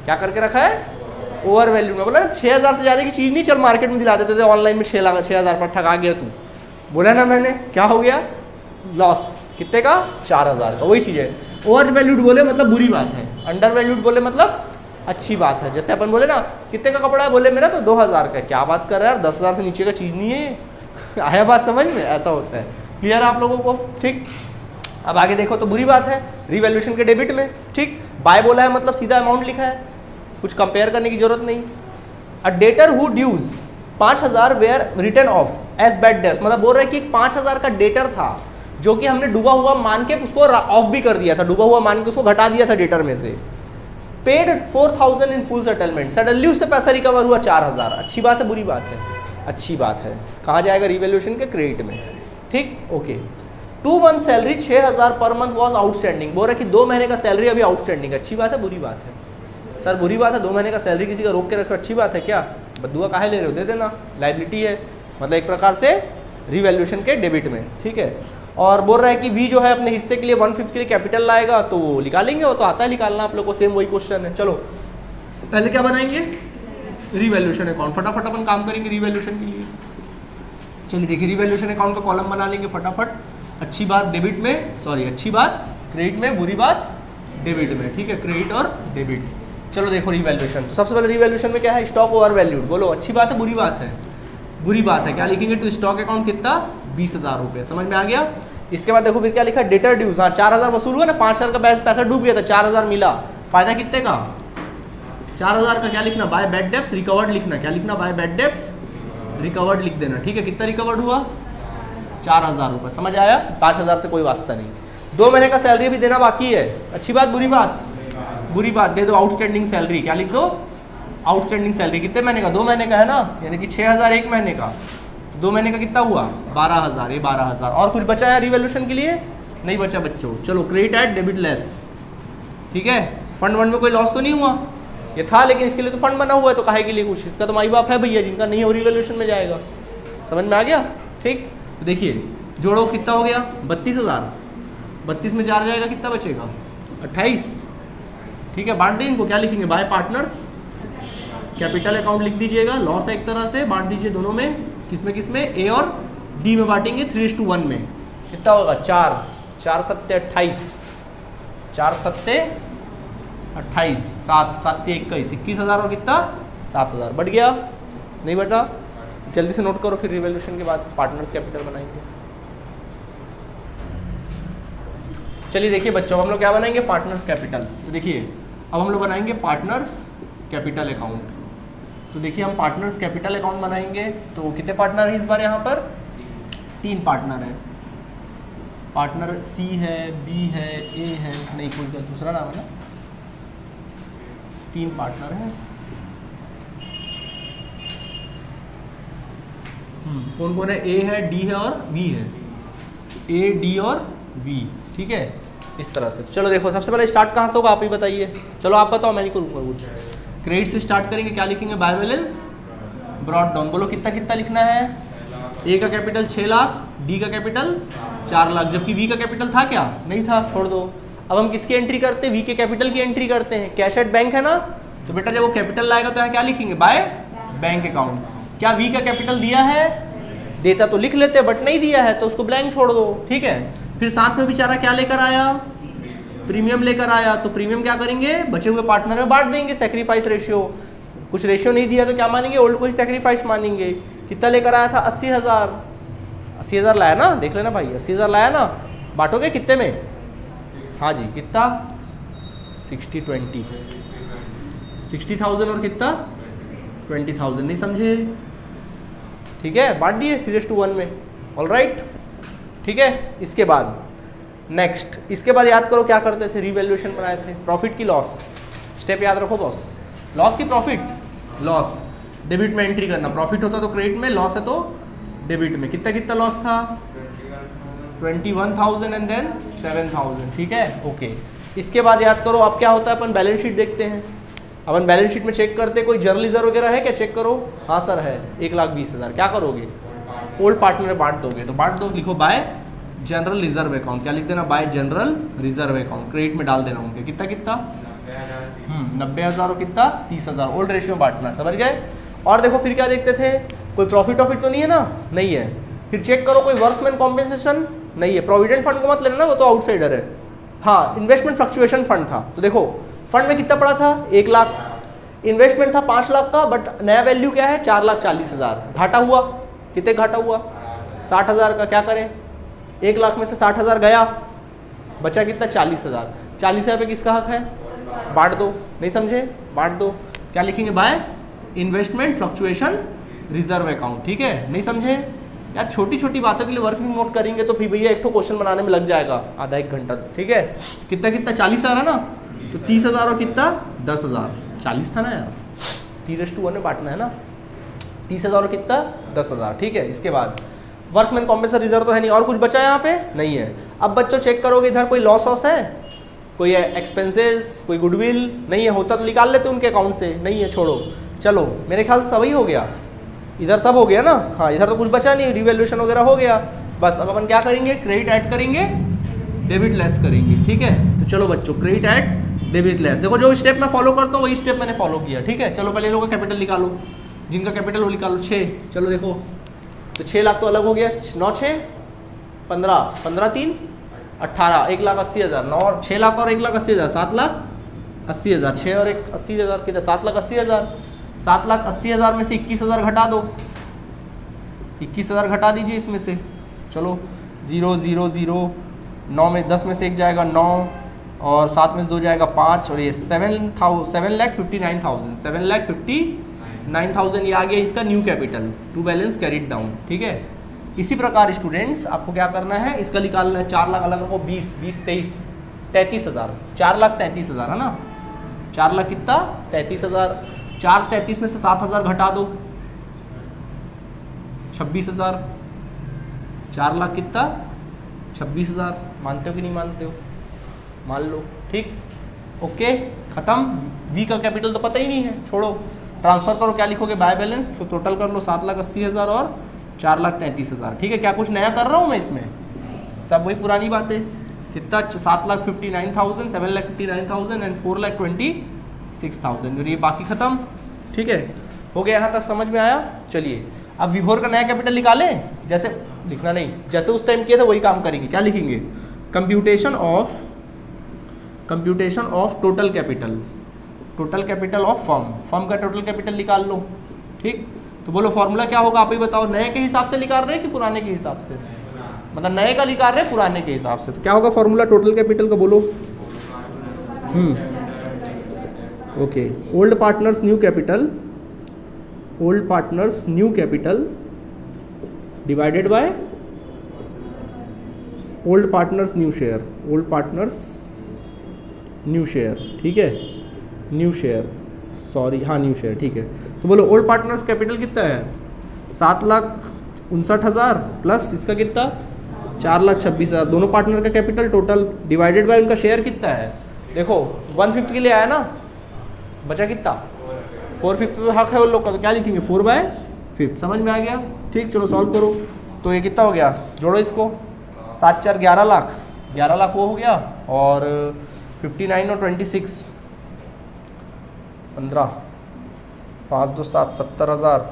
क्या करके रखा है, ओवर वैल्यू में। बोला 6,000 से ज़्यादा की चीज़ नहीं, चल मार्केट में दिला देते थे, ऑनलाइन में 6,000 पर ठगा गया तू, बोला ना मैंने, क्या हो गया, लॉस, कितने का 4,000 का, वही चीज़ है। ओवर वैल्यूड बोले मतलब बुरी बात है, अंडर वैल्यूड बोले मतलब अच्छी बात है। जैसे अपन बोले ना कितने का कपड़ा है, बोले मेरा तो 2,000 का, क्या बात कर रहा है यार, 10,000 से नीचे का चीज़ नहीं है आया बात समझ में, ऐसा होता है, क्लियर आप लोगों को, ठीक। अब आगे देखो तो बुरी बात है, रिवैल्यूएशन के डेबिट में, ठीक। बाय बोला है मतलब सीधा अमाउंट लिखा है, कुछ कंपेयर करने की जरूरत नहीं। A debtor who dues 5,000 were written off as bad debts, मतलब बोल रहे कि 5,000 का डेटर था जो कि हमने डूबा हुआ मान के उसको ऑफ भी कर दिया था, डूबा हुआ मान के उसको घटा दिया था डेटर में से। Paid 4,000 in full settlement, suddenly उससे पैसा रिकवर हुआ 4,000, अच्छी बात है बुरी बात है, अच्छी बात है। कहाँ जाएगा, रिवैल्यूएशन के क्रेडिट में, ठीक, okay. 2 month salary 6,000 per month was outstanding, बोल रहे कि 2 महीने का सैलरी अभी आउटस्टैंडिंग, अच्छी बात है बुरी बात है, सर बुरी बात है, 2 महीने का सैलरी किसी का रोक के रखो, अच्छी बात है क्या, बदुआ काहे ले रहे हो, दे देना, लाइबिलिटी है, मतलब एक प्रकार से रिवैल्यूएशन के डेबिट में, ठीक है। और बोल रहा है कि वी जो है अपने हिस्से के लिए 1/5 के लिए कैपिटल लाएगा, तो वो निकालेंगे, वो तो आता है निकालना आप लोग को, सेम वही क्वेश्चन है। चलो पहले क्या बनाएंगे, रिवैल्यूएशन अकाउंट, फटाफट अपन काम करेंगे रिवैल्यूएशन के लिए। चलिए देखिए, रिवैल्यूएशन अकाउंट का कॉलम बना लेंगे फटाफट, अच्छी बात डेबिट में, सॉरी अच्छी बात क्रेडिट में, बुरी बात डेबिट में, ठीक है, क्रेडिट और डेबिट। चलो देखो रिवैल्यूएशन, तो सबसे पहले रिवैल्यूएशन में क्या है, स्टॉक ओवर वैल्यूड, बोलो अच्छी बात है बुरी बात है, बुरी बात है, क्या लिखेंगे, तो स्टॉक अकाउंट कितना 20,000 रुपये, समझ में आ गया। इसके बाद देखो फिर क्या लिखा, डेटर ड्यूज, हाँ 4,000 वसूल हुआ ना, 5,000 का पैसा डूब गया था, 4,000 मिला, फायदा कितने का 4,000 का, क्या लिखना, बाय बैड डेब्ट्स रिकवर्ड लिखना, क्या लिखना, बाय बैड डेब्ट्स रिकवर्ड लिख देना, ठीक है। कितना रिकवर्ड हुआ 4,000 रुपये, समझ आया, 5,000 से कोई वास्ता नहीं। 2 महीने का सैलरी भी देना बाकी है, अच्छी बात बुरी बात, बुरी बात दे दो आउटस्टैंडिंग सैलरी, क्या लिख दो, आउटस्टैंडिंग सैलरी, कितने महीने का, 2 महीने का है ना, यानी कि 6,000 1 महीने का, तो 2 महीने का कितना हुआ 12,000, ये 12,000। और कुछ बचा है रिवैल्यूएशन के लिए, नहीं बचा बच्चों। चलो क्रेडिट एट डेबिट लेस, ठीक है, फंड में कोई लॉस तो नहीं हुआ, ये था लेकिन इसके लिए तो फंड बना हुआ है, तो काहे के लिए कुछ, इसका तो माई बाप है भैया, जिनका नहीं हो रिवैल्यूएशन में जाएगा, समझ में आ गया, ठीक। तो देखिए जोड़ो कितना हो गया 32,000, 32 में 4 जाएगा, कितना बचेगा 28, ठीक है। बांट दें इनको, क्या लिखेंगे, बाय पार्टनर्स, कैपिटल अकाउंट लिख दीजिएगा, लॉस है एक तरह से, बांट दीजिए दोनों में, किसमें किसमें, ए और डी में बांटेंगे, 3:1 में, कितना होगा 4, 4 सत्ते 28, 4 सत्ते 28, 7 7 21, 21,000 और कितना 7,000, बढ़ गया नहीं बढ़ा, जल्दी से नोट करो, फिर रिवैल्यूएशन के बाद पार्टनर्स कैपिटल बनाएंगे। चलिए देखिए बच्चों, हम लोग क्या बनाएंगे, पार्टनर्स कैपिटल। तो देखिए अब हम लोग बनाएंगे पार्टनर्स कैपिटल अकाउंट। तो देखिए हम पार्टनर्स कैपिटल अकाउंट बनाएंगे, तो कितने पार्टनर हैं इस बार यहाँ पर, 3 पार्टनर है, पार्टनर सी है, बी है, ए है, नहीं कोई दूसरा नाम है ना, 3 पार्टनर हैं। कौन कौन है, ए है, डी है और वी है, ए डी और वी, ठीक है। इस तरह से। चलो देखो सबसे पहले स्टार्ट कहाँ से होगा आप ही बताइए। चलो आप बताओ, मैं नहीं करूँगा कुछ। क्रेडिट से स्टार्ट करेंगे, क्या लिखेंगे, बाय बैलेंस ब्रॉट डाउन। बोलो कितना कितना लिखना है। ए का कैपिटल 6 लाख, डी का कैपिटल 4 लाख, जबकि वी का कैपिटल था क्या, नहीं था, छोड़ दो। अब हम किसकी एंट्री करते हैं, वी के कैपिटल की एंट्री करते हैं। कैश एट बैंक है ना, तो बेटा जब वो कैपिटल लाएगा तो यहाँ क्या लिखेंगे, बाय बैंक अकाउंट। क्या वी का कैपिटल दिया है, देता तो लिख लेते, बट नहीं दिया है तो उसको ब्लैंक छोड़ दो, ठीक है। फिर साथ में बेचारा क्या लेकर आया, प्रीमियम लेकर आया, तो प्रीमियम क्या करेंगे, बचे हुए पार्टनर में बांट देंगे, सेक्रीफाइस रेशियो। कुछ रेशियो नहीं दिया तो क्या मानेंगे, ओल्ड को ही सेक्रीफाइस मानेंगे। कितना लेकर आया था, 80,000, 80,000 लाया ना, देख लेना भाई, 80,000 लाया ना, बांटोगे कितने में, हाँ जी, कितना 60-20, 60,000 और कितना 20,000, नहीं समझे, ठीक है, बांट दिए 3:1 में, ऑलराइट, ठीक है। इसके बाद नेक्स्ट, इसके बाद याद करो क्या करते थे, रीवैल्यूएशन बनाए थे, प्रॉफिट की लॉस, स्टेप याद रखो बॉस, लॉस की प्रॉफिट, लॉस डेबिट में एंट्री करना, प्रॉफिट होता तो क्रेडिट में, लॉस है तो डेबिट में। कितना कितना लॉस था, 21,000 एंड देन 7,000, ठीक है, ओके। इसके बाद याद करो अब क्या होता है, अपन बैलेंस शीट देखते हैं, अपन बैलेंस शीट में चेक करते हैं कोई जर्नल रिजर्व वगैरह है क्या, चेक करो, हाँ सर है, 1,20,000, क्या करोगे, ओल्ड पार्टनर में बांट दोगे, तो बांट दो, लिखो बाय जनरल रिजर्व अकाउंट, क्या लिख देना, bye general reserve account, credit में डाल देना उनके, कितना कितना 90,000 और कितना 30,000, ओल्ड रेशियो बांटना, समझ गए। और देखो फिर क्या देखते थे, कोई प्रॉफिट ऑफिट तो नहीं है ना, नहीं है, फिर चेक करो कोई वर्कमैन कॉम्पेंसेशन नहीं है, प्रोविडेंट फंड को मत लेना, वो तो आउटसाइडर है। हाँ, इन्वेस्टमेंट फ्लक्चुएशन फंड था, तो देखो फंड में कितना पड़ा था, 1 लाख, इन्वेस्टमेंट था 5 लाख का, बट नया वैल्यू क्या है, 4,40,000, घाटा हुआ, कितने घाटा हुआ, 60,000 का, क्या करें, 1 लाख में से 60,000 गया, बचा कितना 40,000, 40,000 पे किसका हक है, बांट दो, नहीं समझे, बांट दो, क्या लिखेंगे, by investment fluctuation reserve account, ठीक है, नहीं समझे यार, छोटी छोटी बातों के लिए वर्किंग नोट करेंगे तो फिर भैया एक तो क्वेश्चन बनाने में लग जाएगा आधा 1 घंटा, ठीक है। कितना कितना 40,000 है ना, तो 30,000 और कितना 10,000, 40 था ना यार, 3:1 में बांटना है ना, 30,000 और कितना 10,000, ठीक है। इसके बाद वर्कमैन कॉम्पेंसेशन रिजर्व तो है नहीं, और कुछ बचा है यहाँ पे, नहीं है। अब बच्चों चेक करोगे इधर कोई लॉस वॉस है, कोई एक्सपेंसेस, कोई गुडविल नहीं है, होता तो निकाल लेते उनके अकाउंट से, नहीं है, छोड़ो। चलो मेरे ख्याल से सभी हो गया, इधर सब हो गया ना, हाँ इधर तो कुछ बचा नहीं, रिवैल्यूएशन वगैरह हो गया, बस अब अपन क्या करेंगे, क्रेडिट ऐड करेंगे, डेबिट लेस करेंगे, ठीक है। तो चलो बच्चों, क्रेडिट ऐड डेबिट लेस, देखो जो स्टेप मैं फॉलो करता हूँ वही स्टेप मैंने फॉलो किया, ठीक है। चलो पहले लोगों का कैपिटल निकालो, जिनका कैपिटल वो निकालो 6, चलो देखो, तो 6 लाख तो अलग हो गया, 9×6 15, 15×3 18, 1,80,000, 9 6 लाख और 1,80,000, 7,80,000, 6 और 1 80,000 कितना, 7,80,000, 7,80,000 में से 21,000 घटा दो, 21,000 घटा दीजिए इसमें से, चलो 0 0 0, 9 में 10 में से 1 जाएगा 9, और 7 में से 2 जाएगा 5, और ये 7,59,000, 7,59,000 ये आ गया इसका new capital to balance carried down, ठीक है। इसी प्रकार स्टूडेंट्स आपको क्या करना है, इसका निकालना है, 4 लाख अलग रखो, 20 20 23 33,000, 4,33,000 है ना, 4 लाख कितना 33,000, 4,33 में से 7,000 घटा दो, 26,000, 4 लाख कितना 26,000, मानते हो कि नहीं मानते हो, मान लो, ठीक, ओके, खत्म। वी का कैपिटल तो पता ही नहीं है, छोड़ो, ट्रांसफर करो, क्या लिखोगे, बाय बैलेंस, तो टोटल कर लो 7,80,000 और 4,33,000, ठीक है। क्या कुछ नया कर रहा हूँ मैं इसमें, सब वही पुरानी बातें, कितना 7,59,000, 7,59,000 एंड 4,26,000, और ये बाकी खत्म, ठीक है, हो गया, यहाँ तक समझ में आया। चलिए अब विभोर का नया कैपिटल निकालें, जैसे लिखना नहीं, जैसे उस टाइम किया था वही काम करेंगे, क्या लिखेंगे, computation of total capital, total capital of firm का टोटल कैपिटल निकाल लो, ठीक। तो बोलो फॉर्मूला क्या होगा, आप ही बताओ, नए के हिसाब से निकाल रहे हैं कि पुराने के हिसाब से, मतलब नए का निकाल रहे हैं पुराने के हिसाब से, तो क्या होगा फॉर्मूला टोटल कैपिटल का, बोलो, okay, old partners new capital, old partners new capital divided by old partners new share, old partners new share, ठीक है, न्यू शेयर, सॉरी, हाँ न्यू शेयर, ठीक है। तो बोलो ओल्ड पार्टनर्स कैपिटल कितना है, 7,59,000 प्लस इसका कितना 4,26,000 दोनों पार्टनर का कैपिटल टोटल डिवाइडेड बाय उनका शेयर कितना है। देखो 150 के लिए आया ना, बचा कितना 450 पे हक है उन लोग का, तो क्या लिखेंगे 4/5। समझ में आ गया? ठीक, चलो सॉल्व करो। तो ये कितना हो गया, जोड़ो इसको, 7 4 11 लाख, 11 लाख वो हो गया, और 59 और 26 15 5 2 7 70,000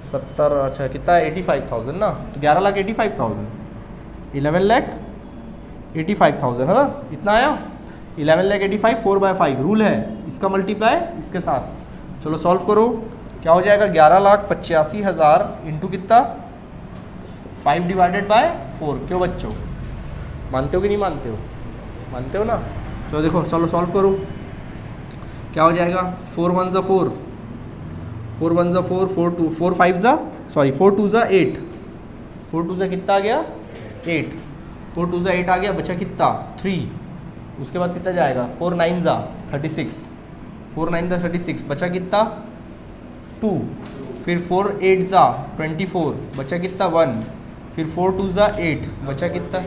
70 अच्छा कितना है 85,000 ना, तो 11,85,000 11,85,000 है ना, इतना आया 11,85,000 4/5 रूल है इसका मल्टीप्लाई इसके साथ। चलो सॉल्व करो, क्या हो जाएगा 11,85,000 इंटू कितना 5 डिवाइडेड बाय 4। क्यों बच्चों, मानते हो कि नहीं मानते हो? मानते हो ना। चलो देखो, चलो सॉल्व करो, क्या हो जाएगा 4 1 ज़ा 4 4 1 ज़ा 4 4 2 4 5 ज़ा सॉरी 4 2 ज़ा 8 4 2 ज़ा कितना आ गया 8 4 2 ज़ा 8 आ गया, बचा कितना 3। उसके बाद कितना जाएगा 4 9 ज़ा 36 4 9 ज़ा 36 बचा कितना 2। फिर 4 8 ज़ा 24 बचा कितना 1। फिर 4 2 ज़ा 8 बचा कितना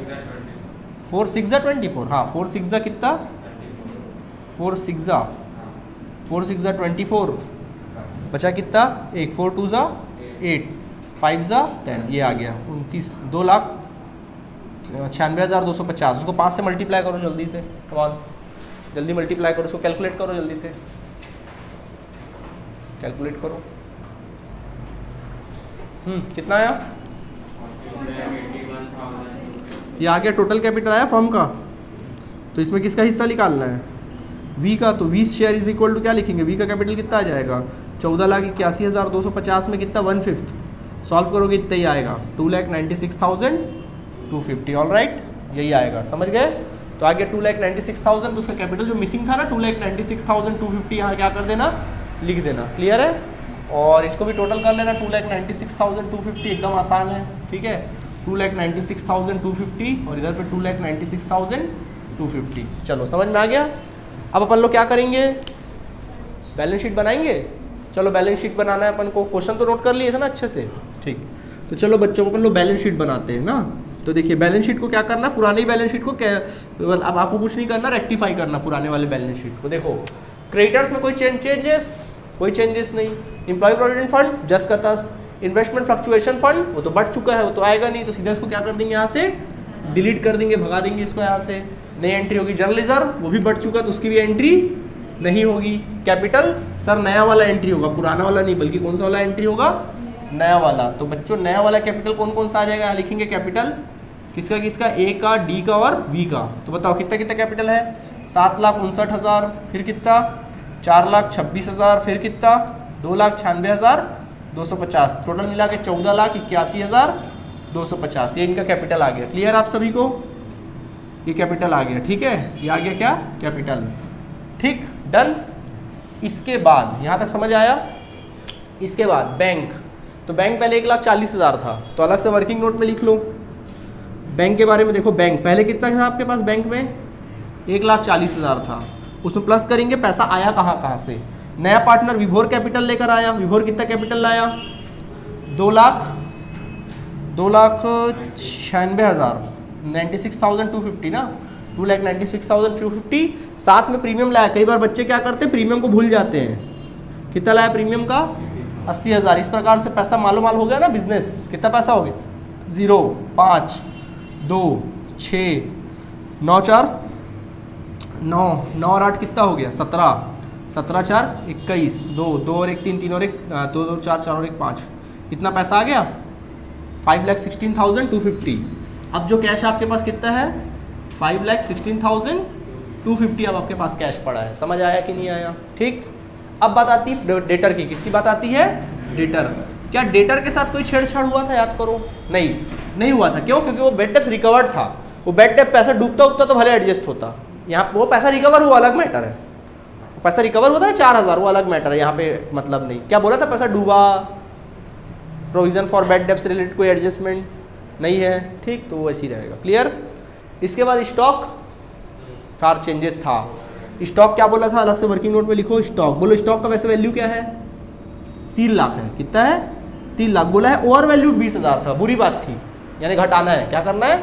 4 6 ज़ा 24 हाँ 4 6 ज़ा कितना 4 6 ज़ा 24 बचा कितना 1 4 2 ज़ा 8 5 ज़ा 10 ये आ गया 29 2,96,250। उसको 5 से मल्टीप्लाई करो जल्दी से, कमान जल्दी मल्टीप्लाई करो, उसको कैलकुलेट करो जल्दी से, कैलकुलेट करो। कितना आया, ये आ गया टोटल कैपिटल आया फर्म का। तो इसमें किसका हिस्सा निकालना है वी का, तो V share is equal to क्या लिखेंगे, वी का कैपिटल कितना आ जाएगा 14,81,250 में कितना 1/5 सॉल्व करोगे इतना ही आएगा 2,96,250। ऑल राइट, यही आएगा, समझ गए। तो आ गया 2,96,000, तो उसका कैपिटल जो मिसिंग था ना 2,96,250 यहाँ क्या कर देना लिख देना, क्लियर है। और इसको भी टोटल कर लेना 2,96,250 एकदम आसान है, ठीक है 2,96,250 और इधर पे 2,96,250। चलो समझ में आ गया। अब अपन लोग क्या करेंगे, बैलेंस शीट बनाएंगे। चलो बैलेंस शीट बनाना है अपन को, क्वेश्चन तो नोट कर लिए थे ना अच्छे से, ठीक। तो चलो बच्चों अपन लोग बैलेंस शीट बनाते हैं ना। तो देखिए बैलेंस शीट को क्या करना, पुरानी बैलेंस शीट को अब आपको कुछ नहीं करना, रेक्टिफाई करना पुराने वाले बैलेंस शीट को। देखो क्रेडिटर्स में कोई कोई चेंजेस नहीं, एम्प्लॉय प्रोविडेंट फंड जस्ट का तस, इन्वेस्टमेंट फ्लक्चुएशन फंड वो तो बढ़ चुका है, वो तो आएगा नहीं, तो सीधा इसको क्या कर देंगे यहाँ से डिलीट कर देंगे, भगा देंगे इसको यहाँ से। नई एंट्री होगी जर्नल रिजर्व, वो भी बढ़ चुका तो उसकी भी एंट्री नहीं होगी। कैपिटल सर नया वाला एंट्री होगा, पुराना वाला नहीं, बल्कि कौन सा वाला एंट्री होगा नया वाला। तो बच्चों नया वाला कैपिटल कौन कौन सा आ जाएगा, यहाँ लिखेंगे कैपिटल किसका किसका, ए का, डी का और वी का। तो बताओ कितना कितना कैपिटल है 7,59,000, फिर कितना 4,26,000, फिर कितना 2,96,250, टोटल मिला के 14,81,250। ये इनका कैपिटल आ गया। क्लियर आप सभी को, ये कैपिटल आ गया, ठीक है, ये आ गया क्या कैपिटल, ठीक डन। इसके बाद यहाँ तक समझ आया। इसके बाद बैंक, तो बैंक पहले 1,40,000 था, तो अलग से वर्किंग नोट में लिख लो बैंक के बारे में। देखो बैंक पहले कितना था आपके पास, बैंक में 1,40,000 था, उसमें प्लस करेंगे पैसा आया कहाँ से। नया पार्टनर विभोर कैपिटल लेकर आया, विभोर कितना कैपिटल लाया 2,96,250 96,250 ना, 2,96,250। साथ में प्रीमियम लाया। कई बार बच्चे क्या करते हैं प्रीमियम को भूल जाते हैं। कितना लाया प्रीमियम का 80,000। इस प्रकार से पैसा मालो माल हो गया ना बिजनेस। कितना पैसा हो गया 0 5 2 6 9 4 9 9 और 8 कितना हो गया 17 17 4 21 2 2 और 1 3 3 और 1 2 2 4 4 और 1 5, इतना पैसा आ गया 5,16,250। अब जो कैश आपके पास कितना है 5,16,250 अब आपके पास कैश पड़ा है। समझ आया कि नहीं आया, ठीक। अब बात आती है डेटर की। किसकी बात आती है, डेटर। क्या डेटर के साथ कोई छेड़छाड़ हुआ था, याद करो। नहीं हुआ था। क्यों, क्योंकि वो बेड डेप्थ रिकवर्ड था। वो बेड डेप्थ पैसा डूबता उगता तो भले एडजस्ट होता, यहाँ वो पैसा रिकवर हुआ अलग मैटर है। पैसा रिकवर होता है 4,000 वो अलग मैटर है, यहाँ पे मतलब नहीं। क्या बोला था पैसा डूबा, प्रोविजन फॉर बेड डेप्थ से रिलेटेड कोई एडजस्टमेंट नहीं है, ठीक, तो वो ऐसे ही रहेगा। क्लियर। इसके बाद स्टॉक सार चेंजेस था। स्टॉक क्या बोला था, अलग से वर्किंग नोट में लिखो। स्टॉक बोलो, स्टॉक का वैसे वैल्यू क्या है 3 लाख है। कितना है 3 लाख। बोला है ओवर वैल्यूड 20,000 था, बुरी बात थी। यानी घटाना है। क्या करना है?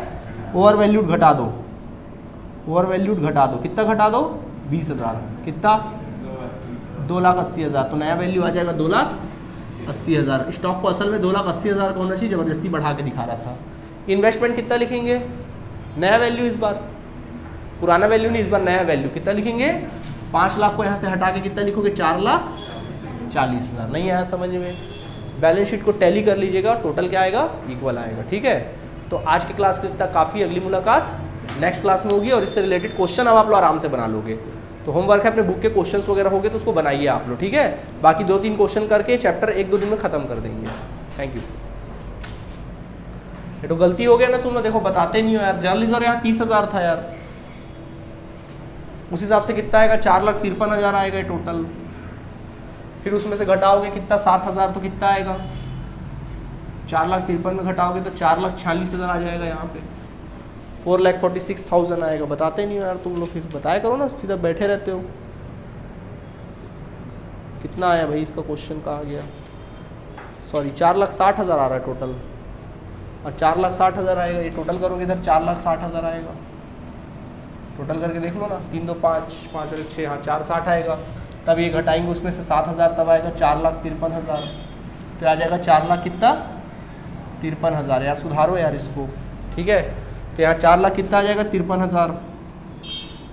ओवर वैल्यूड घटा दो, ओवर वैल्यूड घटा दो। कितना घटा दो? 20,000। कितना? 2,80,000। तो नया वैल्यू आ जाएगा 2,80,000। स्टॉक को असल में 2,80,000 का होना चाहिए, ज़बरदस्ती बढ़ा के दिखा रहा था। इन्वेस्टमेंट कितना लिखेंगे? नया वैल्यू इस बार, पुराना वैल्यू नहीं, इस बार नया वैल्यू। कितना लिखेंगे? 5 लाख को यहाँ से हटा के कितना लिखोगे? 4,40,000। नहीं आया समझ में? बैलेंस शीट को टैली कर लीजिएगा, टोटल क्या आएगा? इक्वल आएगा। ठीक है, तो आज की क्लास के तक काफ़ी। अगली मुलाकात नेक्स्ट क्लास में होगी और इससे रिलेटेड क्वेश्चन अब आप लोग आराम से बना लोगे। तो होमवर्क है, अपने बुक के क्वेश्चंस वगैरह होंगे तो उसको बनाइए आप लोग। ठीक है, बाकी 2-3 क्वेश्चन करके चैप्टर 1-2 दिन में ख़त्म कर देंगे। Thank you. ये तो गलती हो गया ना, तुम देखो बताते नहीं हो यार। जर्नलिस्ट और यहाँ 30,000 था यार, उस हिसाब से कितना आएगा? 4,53,000 आएगा टोटल। फिर उसमें से घटाओगे कितना? 7,000। तो कितना आएगा? 4,53,000 में घटाओगे तो 4,46,000 आ जाएगा। यहाँ पे 4,46,000 आएगा। बताते नहीं हो यार तुम लोग, फिर बताया करो ना, सीधा बैठे रहते हो। कितना आया भाई इसका क्वेश्चन? कहाँ गया? सॉरी, 4,60,000 आ रहा है टोटल। और 4,60,000 आएगा, ये टोटल करोगे इधर 4,60,000 आएगा। टोटल करके देख लो ना, 3 2 5 5 और 1 6, हाँ 4,60 आएगा। तब ये घटाएंगे उसमें से 7,000, तब आएगा 4,53,000। तो आ जाएगा 4 लाख कितना? 53,000। यार सुधारो यार इसको। ठीक है, तो यहाँ 4 लाख कितना आ जाएगा? 53,000।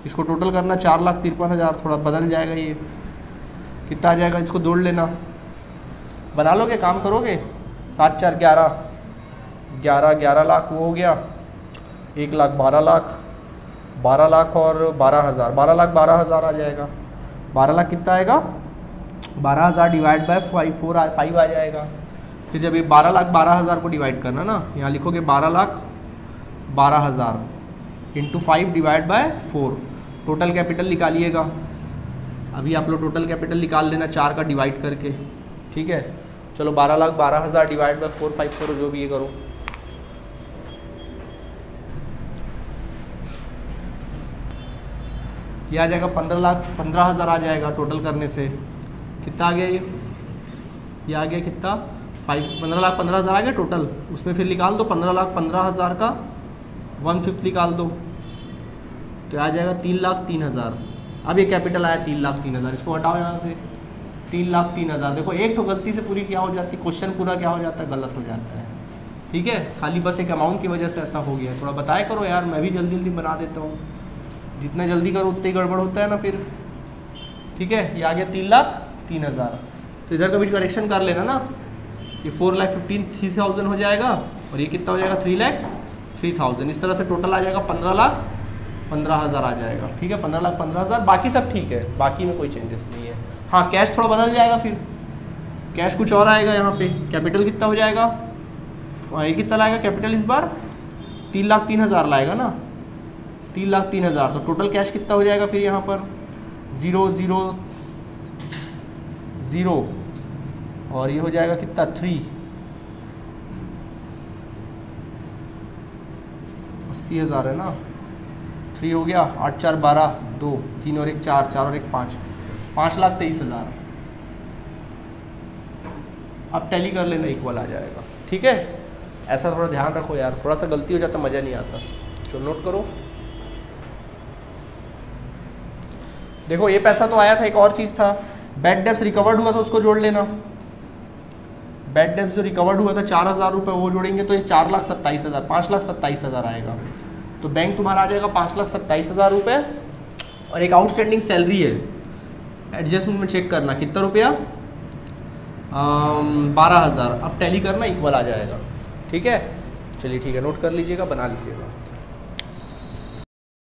इसको टोटल करना 4,53,000, थोड़ा बदल जाएगा ये। कितना आ जाएगा? इसको जोड़ लेना। बना लोगे? काम करोगे? 7 4 11 11 11 लाख वो हो गया। 1 लाख 12 लाख, 12 लाख और 12,000, 12 लाख 12,000 आ जाएगा। 12 लाख कितना आएगा? 12,000 डिवाइड बाय 5 आ जाएगा। फिर जब ये 12 लाख 12,000 को डिवाइड करना ना, यहाँ लिखोगे 12 lakh 12,000 into 5 divide by 4। Total capital निकालिएगा। अभी आप लोग टोटल कैपिटल निकाल लेना 4 का डिवाइड करके। ठीक है, चलो 12 लाख 12,000 डिवाइड बाय 4 5 करो, जो भी ये करो। ये आ जाएगा 15,00,000 आ जाएगा टोटल करने से। कितना आ गया ये आ गया कितना? 15,15,000 आ गया टोटल। उसमें फिर निकाल दो 15,15,000 का 1/5 निकाल दो, तो आ जाएगा 3,03,000। अब ये कैपिटल आया 3,03,000, इसको हटाओ यहाँ से। 3,03,000। देखो एक तो गलती से पूरी क्या हो जाती है, क्वेश्चन पूरा क्या हो जाता है? गलत हो जाता है। ठीक है, खाली बस एक अमाउंट की वजह से ऐसा हो गया। थोड़ा बताया करो यार, मैं भी जल्दी जल्दी बना देता हूँ। जितना जल्दी करो उतना ही गड़बड़ होता है ना फिर। ठीक है, ये आ गया 3,03,000। तो इधर का भी करेक्शन कर लेना ना। ये 4,15,3,000 हो जाएगा और ये कितना हो जाएगा? 3,03,000। इस तरह से टोटल आ जाएगा 15,15,000 आ जाएगा। ठीक है, 15,15,000। बाकी सब ठीक है, बाकी में कोई चेंजेस नहीं है। हाँ, कैश थोड़ा बदल जाएगा। फिर कैश कुछ और आएगा यहाँ पे। कैपिटल कितना हो जाएगा? ये कितना लाएगा कैपिटल इस बार? 3,03,000 लाएगा ना, 3,03,000। तो टोटल कैश कितना हो जाएगा फिर यहाँ पर? 0 0 0 और ये हो जाएगा कितना? 3 80,000 है ना। 3 हो गया, 8 4 12 2 3 और 1 4 4 और 1 5 5,23,000। अब टैली कर लेना, इक्वल आ जाएगा। ठीक है, ऐसा थोड़ा ध्यान रखो यार, थोड़ा सा गलती हो जाता मज़ा नहीं आता। चलो नोट करो। देखो ये पैसा तो आया था, एक और चीज़ था, बैड डेब्ट्स रिकवर्ड हुआ था, उसको जोड़ लेना। बैड डेब्ट्स जो रिकवर्ड हुआ था 4,000 रुपये, वो जोड़ेंगे तो ये 4,27,000 5,27,000 आएगा। तो बैंक तुम्हारा आ जाएगा 5,27,000 रुपये। और एक आउटस्टैंडिंग सैलरी है, एडजस्टमेंट में चेक करना कितना रुपया? 12,000। अब टैली करना, इक्वल आ जाएगा। ठीक है, चलिए ठीक है, नोट कर लीजिएगा, बना लीजिएगा।